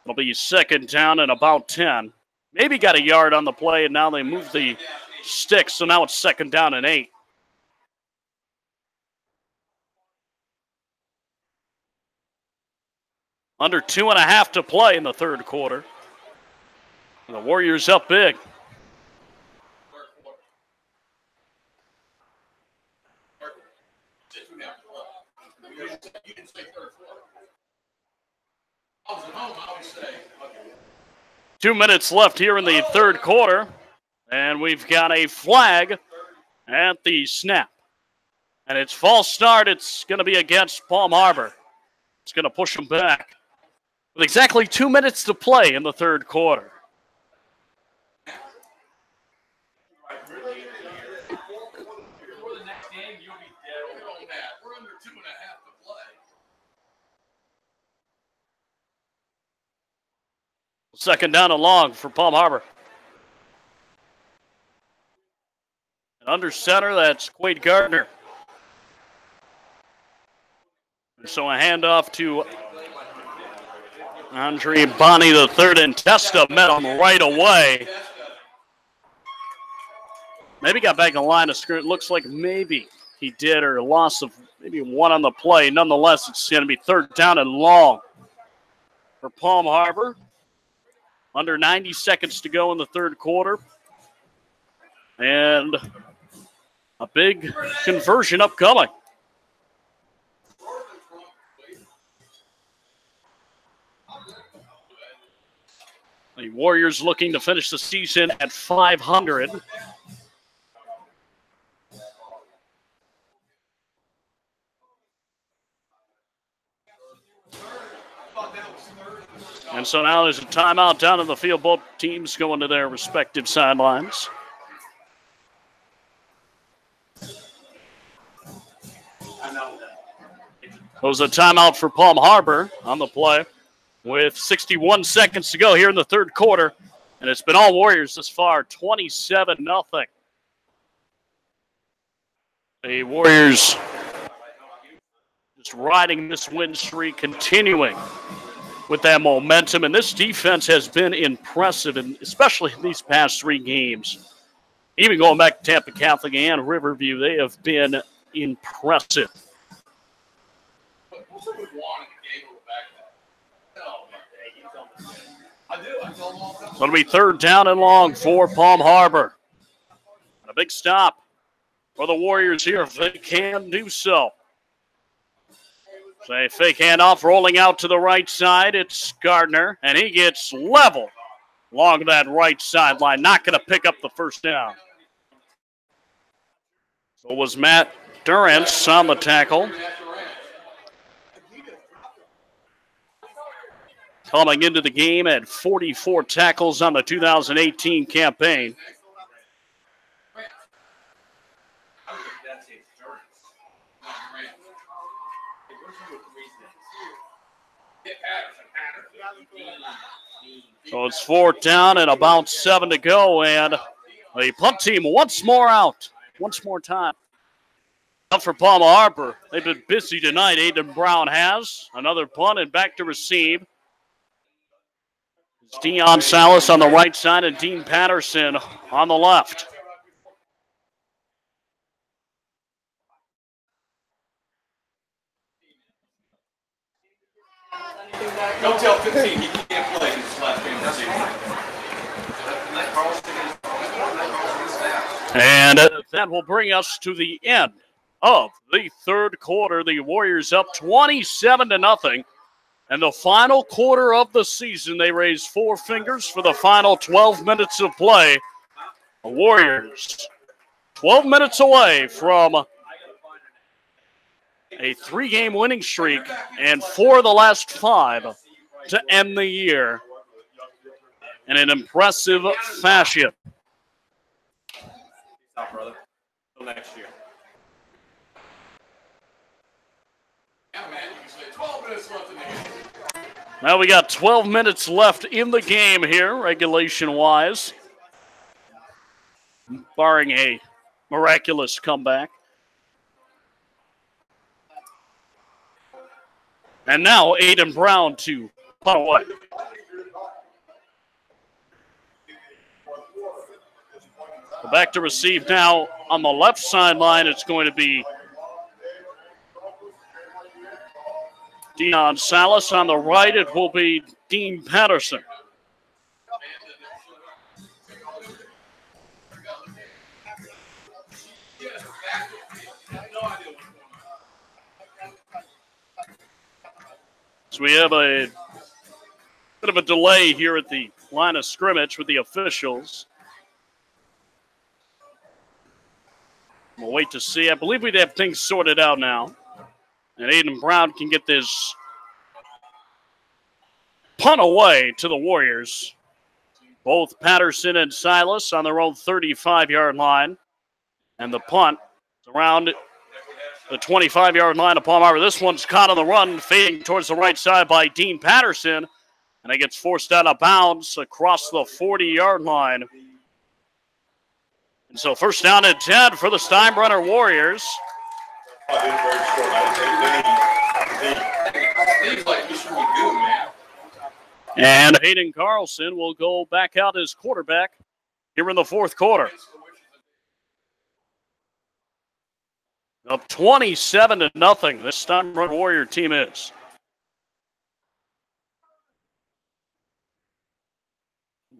It'll be second down and about 10. Maybe got a yard on the play, and now they move the sticks, so now it's second down and 8. Under 2.5 to play in the third quarter. And the Warriors up big. You didn't say third quarter. I was at home, I always say, okay. 2 minutes left here in the third quarter. And we've got a flag at the snap. And it's false start. It's going to be against Palm Harbor. It's going to push them back. With exactly 2 minutes to play in the third quarter. Before the next game, you'll be dead. We're under 2.5 to play. Second down and long for Palm Harbor. And under center, that's Quade Gardner. And so a handoff to Andre Bonney III, and Testa met him right away. Maybe got back in the line of scrimmage. Looks like maybe he did, or a loss of maybe one on the play. Nonetheless, it's going to be third down and long for Palm Harbor. Under 90 seconds to go in the third quarter. And a big conversion upcoming. The Warriors looking to finish the season at 500. And so now there's a timeout down in the field. Both teams going to their respective sidelines. It was a timeout for Palm Harbor on the play with 61 seconds to go here in the third quarter. And it's been all Warriors this far, 27-0. The Warriors just riding this win streak, continuing with that momentum. And this defense has been impressive, and especially in these past three games. Even going back to Tampa Catholic and Riverview, they have been impressive. So it'll be third down and long for Palm Harbor. A big stop for the Warriors here if they can do so. So a fake handoff rolling out to the right side. It's Gardner, and he gets level along that right sideline. Not going to pick up the first down. So it was Matt Durrance on the tackle. Coming into the game at 44 tackles on the 2018 campaign. So it's fourth down and about 7 to go, and the punt team once more out. Once more time. Up for Palm Harbor. They've been busy tonight. Aiden Brown has another punt and back to receive. It's Dion Salas on the right side and Dean Patterson on the left. Don't tell 15 he can't play this last game of the season. And that will bring us to the end of the third quarter. The Warriors up 27-0. And the final quarter of the season, they raised four fingers for the final 12 minutes of play. The Warriors 12 minutes away from a three-game winning streak and 4 of the last 5 to end the year in an impressive fashion. Brother. Till next year. Yeah, man, you can say 12 minutes left in the game. Now we got 12 minutes left in the game here, regulation-wise, barring a miraculous comeback. And now Aiden Brown to punt away. Back to receive now on the left sideline. It's going to be Dion Salas. On the right, it will be Dean Patterson. we have a bit of a delay here at the line of scrimmage with the officials. We'll wait to see. I believe we'd have things sorted out now. And Aiden Brown can get this punt away to the Warriors. Both Patterson and Silas on their own 35-yard line. And the punt is around the 25-yard line of Palm Harbor. This one's caught on the run, fading towards the right side by Dean Patterson. And it gets forced out of bounds across the 40-yard line. And so first down and 10 for the Steinbrenner Warriors. And Hayden Carlson will go back out as quarterback here in the fourth quarter. Up 27-0, this Steinbrenner Warrior team is.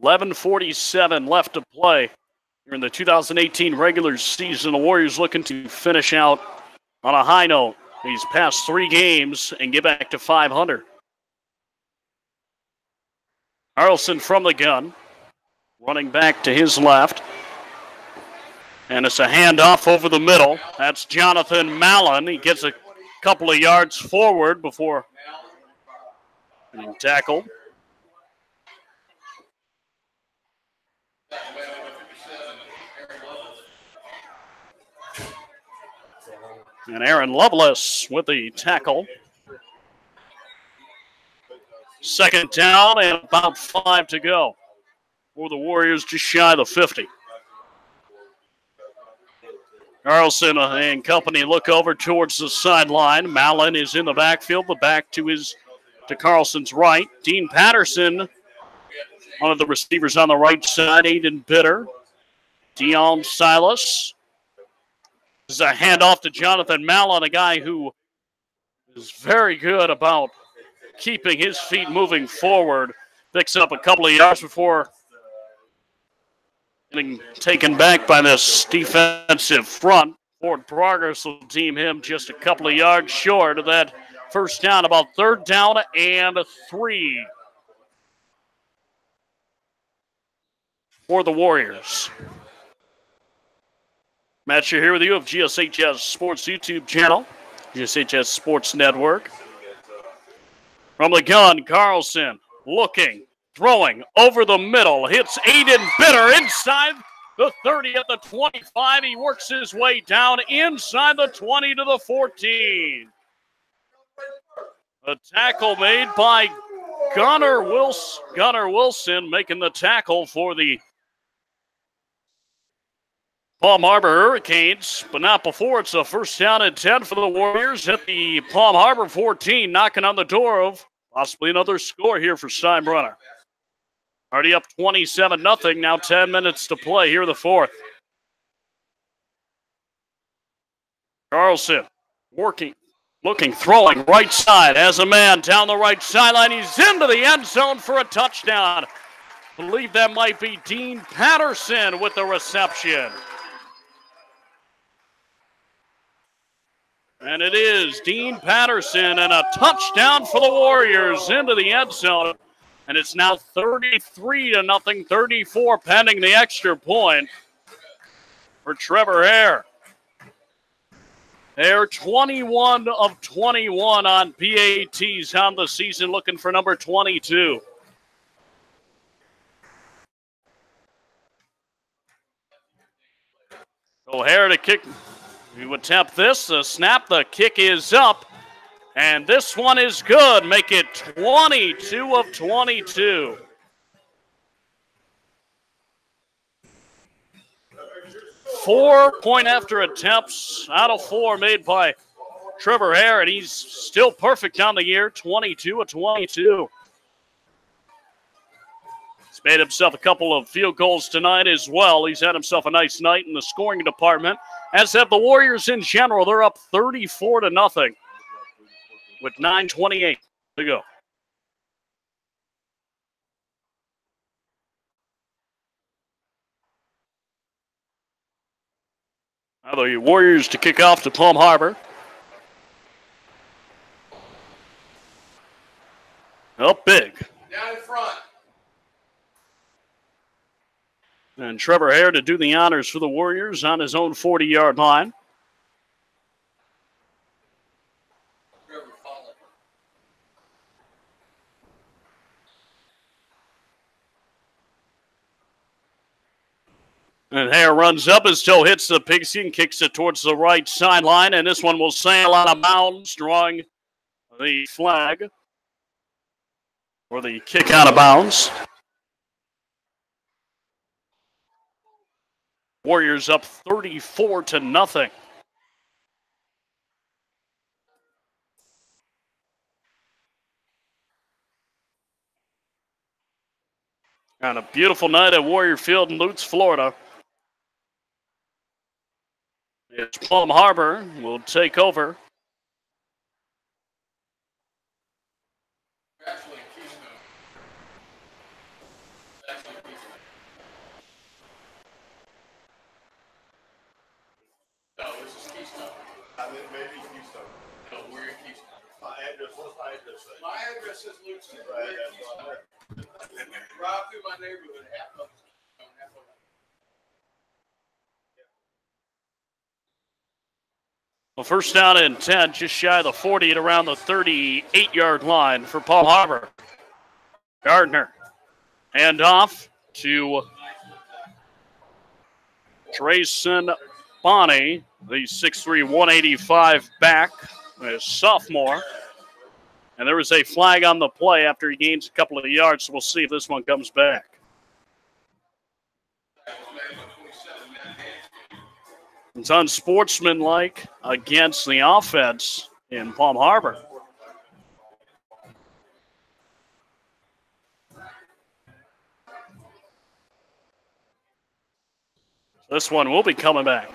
$11:47 left to play here in the 2018 regular season. The Warriors looking to finish out on a high note these past 3 games and get back to 500. Carlson from the gun, running back to his left. And it's a handoff over the middle. That's Jonathan Mallon. He gets a couple of yards forward before being tackled. And Aaron Lovelace with the tackle. Second down and about 5 to go for the Warriors, just shy of the 50. Carlson and company look over towards the sideline. Mallon is in the backfield, the back to Carlson's right. Dean Patterson, one of the receivers on the right side. Aiden Bitter. Dion Silas. This is a handoff to Jonathan Mallon, a guy who is very good about keeping his feet moving forward. Picks up a couple of yards before getting taken back by this defensive front. Forward progress will deem him just a couple of yards short of that first down, about third down and 3 for the Warriors. Matt Scher here with you of GSHS Sports YouTube channel, GSHS Sports Network. From the gun, Carlson looking, throwing over the middle, hits Aiden Bitter inside the 30 at the 25. He works his way down inside the 20 to the 14. A tackle made by Gunnar Wilson making the tackle for the Palm Harbor Hurricanes, but not before. It's a first down and 10 for the Warriors at the Palm Harbor 14, knocking on the door of possibly another score here for Steinbrenner. Already up 27-0, now 10 minutes to play here in the fourth. Carlson working, looking, throwing right side, has a man down the right sideline. He's into the end zone for a touchdown. I believe that might be Dean Patterson with the reception. And it is Dean Patterson and a touchdown for the Warriors into the end zone. And it's now 33-0, 34 pending the extra point for Trevor Hare. They're 21 of 21 on PATs on the season, looking for number 22. O'Hare to kick. He would attempt this. The snap, the kick is up. And this one is good. Make it 22 of 22. Four-point after attempts out of 4 made by Trevor Hare, and he's still perfect on the year, 22 of 22. He's made himself a couple of field goals tonight as well. He's had himself a nice night in the scoring department. As have the Warriors in general. They're up 34-0 with 9:28 to go. Now the Warriors to kick off to Palm Harbor. Up big. Down in front. And Trevor Hare to do the honors for the Warriors on his own 40-yard line. And Hare runs up. His toe hits the pigskin, kicks it towards the right sideline, and this one will sail out of bounds, drawing the flag for the kick out of bounds. Warriors up 34-0. On a beautiful night at Warrior Field in Lutz, Florida. It's Plum Harbor will take over. No, this is Keystone. Maybe Keystone. No, we're in Keystone. What's my address say? My address says Luke's. We're in Keystone. Drive through my neighborhood, half of it's Keystone, half of it. Well, first down and 10, just shy of the 40 at around the 38-yard line for Palm Harbor. Gardner. Hand off to Trayson Bonnie, the 6'3", 185 back, a sophomore. And there was a flag on the play after he gains a couple of yards, so we'll see if this one comes back. It's unsportsmanlike against the offense in Palm Harbor. This one will be coming back.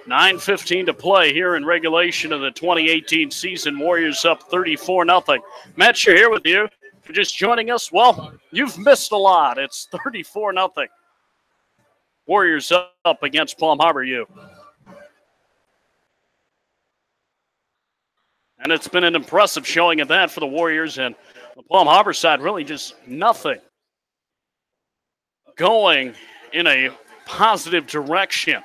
$9:15 to play here in regulation of the 2018 season. Warriors up 34-0. Matt Scher here with you. If you're just joining us, well, you've missed a lot. It's 34-0. Warriors up against Palm Harbor U. And it's been an impressive showing of that for the Warriors, and the Palm Harbor side really just nothing going in a positive direction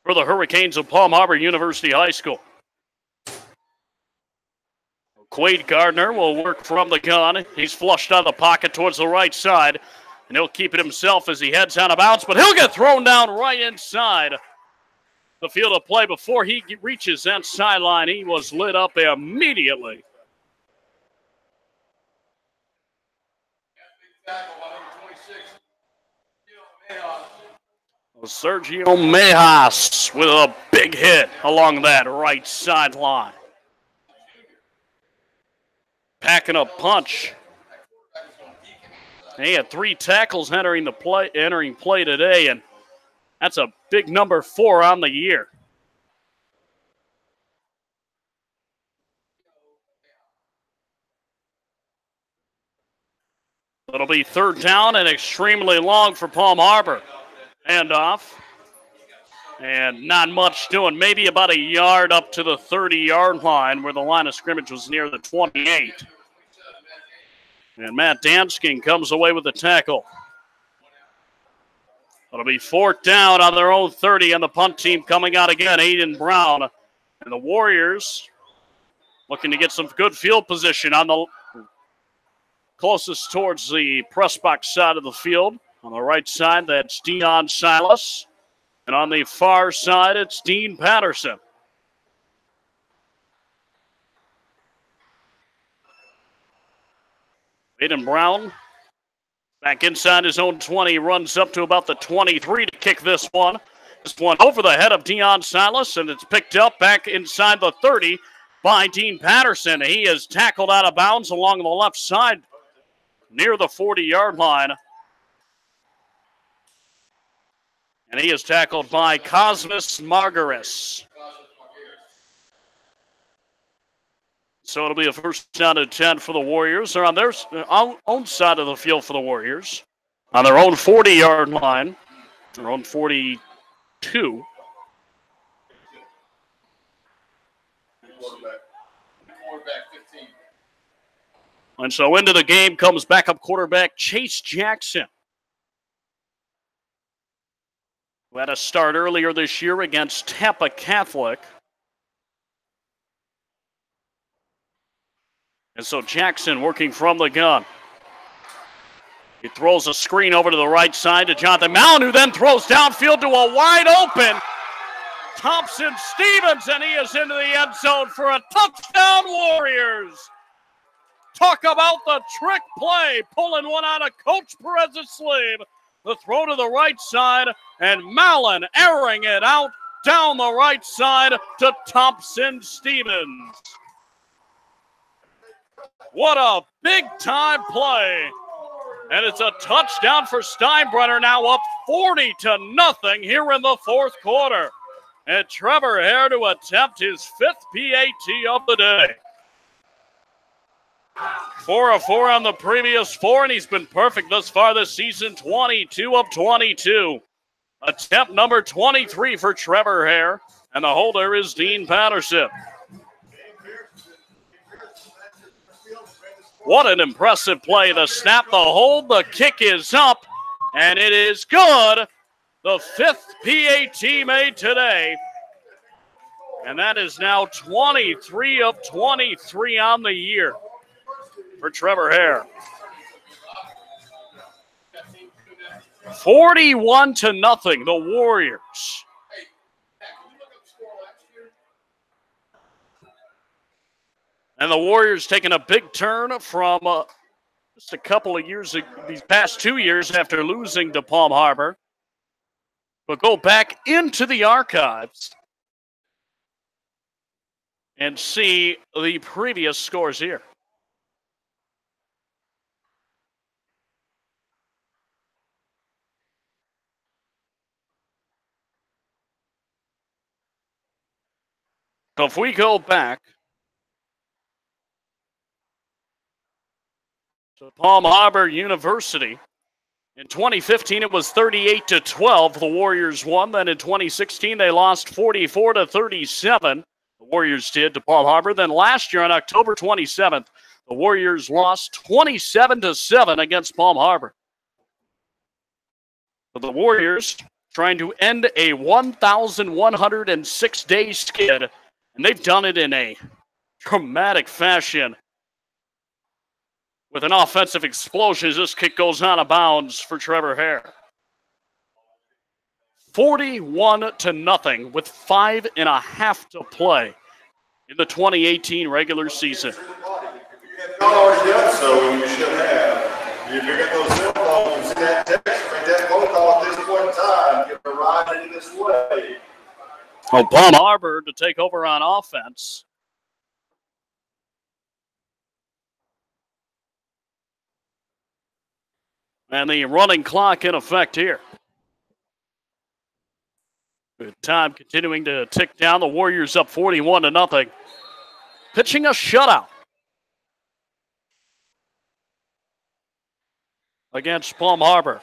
for the Hurricanes of Palm Harbor University High School. Quade Gardner will work from the gun. He's flushed out of the pocket towards the right side, and he'll keep it himself as he heads out of bounds, but he'll get thrown down right inside the field of play. Before he reaches that sideline, he was lit up immediately. Sergio Mejas with a big hit along that right sideline. Packing a punch. He had 3 tackles entering play today, and that's a big number 4 on the year. It'll be 3rd down and extremely long for Palm Harbor. Handoff. And not much doing. Maybe about a yard up to the 30-yard line where the line of scrimmage was near the 28. And Matt Dansking comes away with the tackle. It'll be 4th down on their own 30, and the punt team coming out again, Aiden Brown. And the Warriors looking to get some good field position on the closest towards the press box side of the field. On the right side, that's Dion Silas. And on the far side, it's Dean Patterson. Aiden Brown back inside his own 20, runs up to about the 23 to kick this one. This one over the head of Dion Silas, and it's picked up back inside the 30 by Dean Patterson. He is tackled out of bounds along the left side near the 40-yard line. And he is tackled by Cosmas Margaris. So it'll be a first down and 10 for the Warriors. They're on their own side of the field for the Warriors. On their own 40-yard line. Their own 42. Quarterback 15. And so into the game comes backup quarterback Chase Jackson, who had a start earlier this year against Tampa Catholic. And so Jackson working from the gun. He throws a screen over to the right side to Jonathan Mallon, who then throws downfield to a wide open Thompson Stevens, and he is into the end zone for a touchdown, Warriors. Talk about the trick play, pulling one out of Coach Perez's sleeve. The throw to the right side, and Mallon airing it out down the right side to Thompson Stevens. What a big-time play. And it's a touchdown for Steinbrenner, now up 40-0 here in the fourth quarter. And Trevor Hare to attempt his 5th PAT of the day. 4 of 4 on the previous 4, and he's been perfect thus far this season, 22 of 22. Attempt number 23 for Trevor Hare, and the holder is Dean Patterson. What an impressive play. The snap, the hold, the kick is up, and it is good. The 5th PAT made today. And that is now 23 of 23 on the year for Trevor Hare. 41-0, the Warriors. And the Warriors taking a big turn from just a couple of years, these past 2 years after losing to Palm Harbor. But go back into the archives and see the previous scores here. So if we go back to Palm Harbor University, in 2015 it was 38-12. The Warriors won. Then in 2016 they lost 44-37. The Warriors did to Palm Harbor. Then last year on October 27th, the Warriors lost 27-7 against Palm Harbor. So the Warriors trying to end a 1,106-day skid, and they've done it in a dramatic fashion. With an offensive explosion as this kick goes out of bounds for Trevor Hare. 41-0 with 5.5 to play in the 2018 regular season. You've already done so, you should have. If you're getting those cell phones, see that text, make that phone call at this point in time, get the ride in this way. Oh, Palm Harbor to take over on offense. And the running clock in effect here. Good time continuing to tick down. The Warriors up 41-0. Pitching a shutout against Palm Harbor.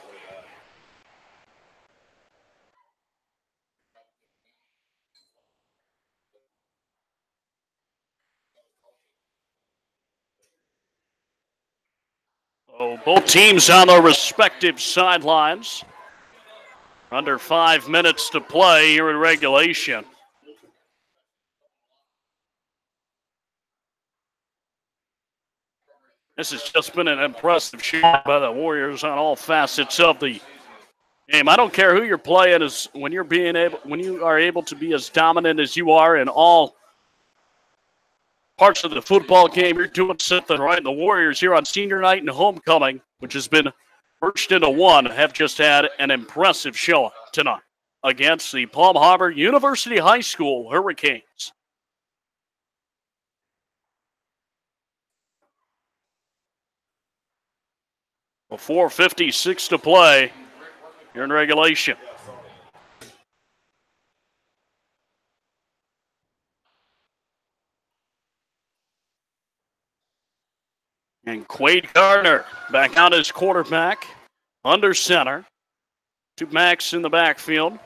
So both teams on their respective sidelines. Under 5 minutes to play here in regulation. This has just been an impressive shot by the Warriors on all facets of the game. I don't care who you're playing, as when you are able to be as dominant as you are in all parts of the football game, you're doing something right. And the Warriors here on senior night and homecoming, which has been merged into one, have just had an impressive show tonight against the Palm Harbor University High School Hurricanes. A 4:56 to play here in regulation. And Quade Gardner back out as quarterback, under center. Two backs in the backfield.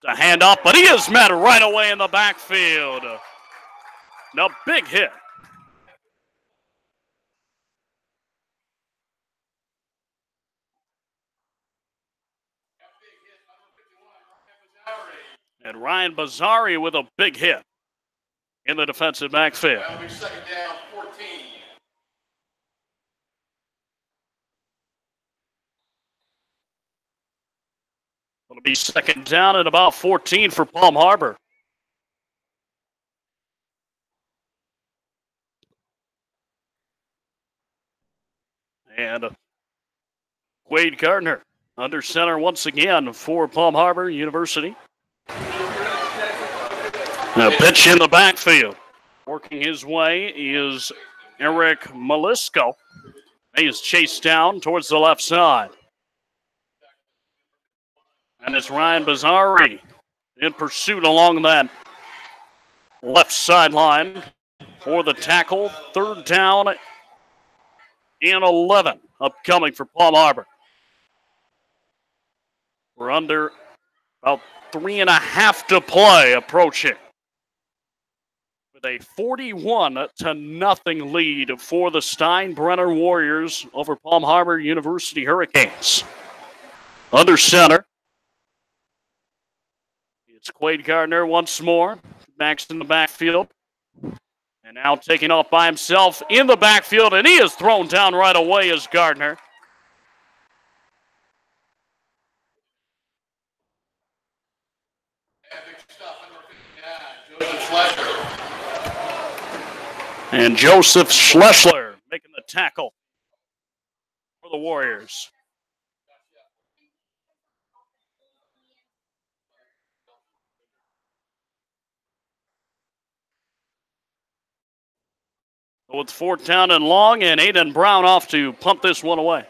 The handoff, but he is met right away in the backfield. Now, big hit. And Ryan Bazzari with a big hit in the defensive backfield. That'll be second down, 14. It'll be second down at about 14 for Palm Harbor. And Quade Gardner under center once again for Palm Harbor University. A pitch in the backfield. Working his way is Eric Malisco. He is chased down towards the left side. And it's Ryan Bazzari in pursuit along that left sideline for the tackle. Third down and 11 upcoming for Palm Harbor. We're under about 3.5 to play approaching. With a 41-0 lead for the Steinbrenner Warriors over Palm Harbor University Hurricanes. Under center. It's Quade Gardner once more. Backs in the backfield. And now taking off by himself in the backfield, and he is thrown down right away as Gardner. And Joseph Schlesler making the tackle for the Warriors. So it's fourth down and long, and Aiden Brown off to punt this one away.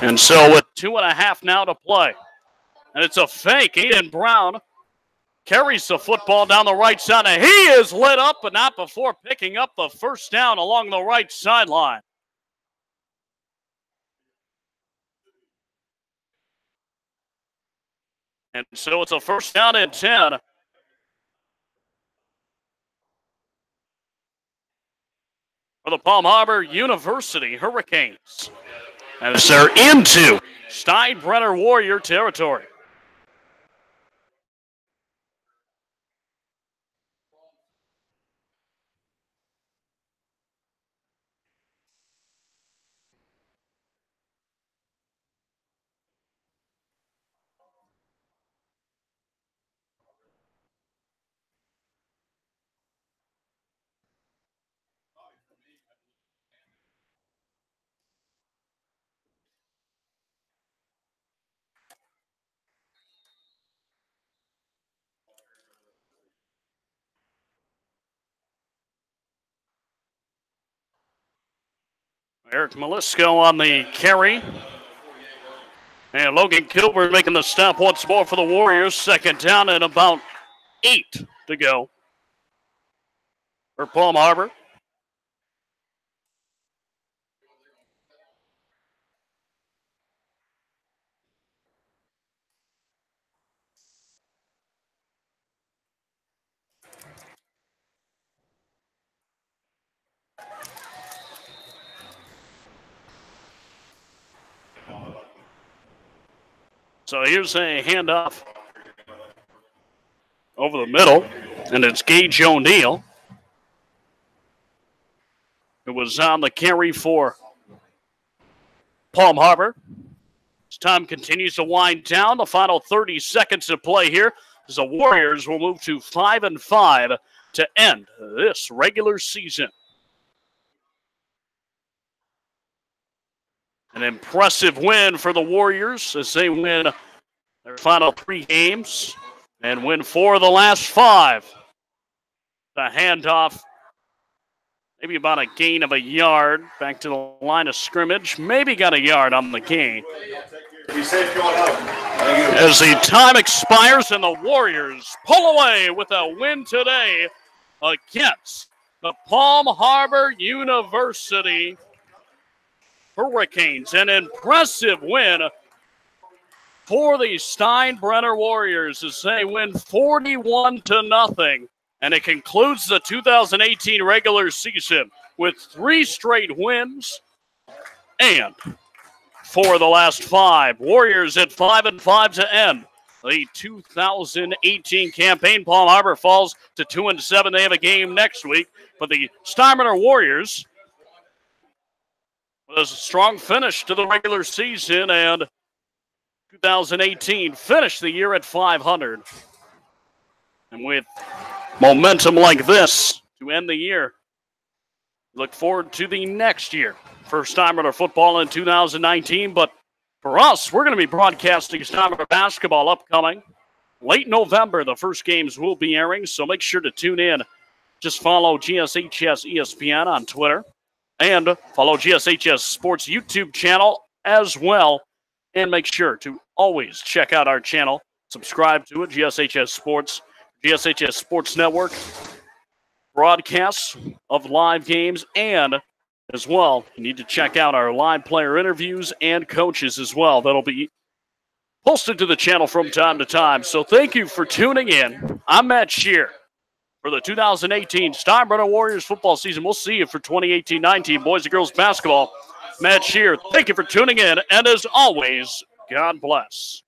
And so with 2.5 now to play. And it's a fake. Aiden Brown carries the football down the right side, and he is lit up, but not before picking up the first down along the right sideline. And so it's a first down and 10. For the Palm Harbor University Hurricanes. As they're into Steinbrenner Warrior territory. Eric Malisco on the carry. And Logan Kilburn making the stop once more for the Warriors. Second down and about 8 to go for Palm Harbor. So here's a handoff over the middle, and it's Gage O'Neill, who was on the carry for Palm Harbor. As time continues to wind down, the final 30 seconds to play here as the Warriors will move to 5-5 to end this regular season. An impressive win for the Warriors as they win their final 3 games and win 4 of the last 5. The handoff Maybe about a gain of a yard back to the line of scrimmage. Maybe got a yard on the gain. Be safe going home. As the time expires and the Warriors pull away with a win today against the Palm Harbor University Hurricanes. An impressive win for the Steinbrenner Warriors as they win 41-0. And it concludes the 2018 regular season with 3 straight wins. And for the last 5, Warriors at 5-5 to end the 2018 campaign. Palm Harbor falls to 2-7. They have a game next week. But the Steinbrenner Warriors with a strong finish to the regular season, and 2018 finished the year at 500. And with momentum like this to end the year, look forward to the next year for Steinbrenner football in 2019. But for us, we're going to be broadcasting Steinbrenner basketball upcoming. Late November, the first games will be airing, so make sure to tune in. Just follow GSHS ESPN on Twitter and follow GSHS Sports YouTube channel as well. And make sure to always check out our channel. Subscribe to it, GSHS Sports, GSHS Sports Network, broadcasts of live games, and as well, you need to check out our live player interviews and coaches as well. That'll be posted to the channel from time to time. So thank you for tuning in. I'm Matt Scher for the 2018 Steinbrenner Warriors football season. We'll see you for 2018-19 boys and girls basketball. Matt Scher, thank you for tuning in, and as always, God bless.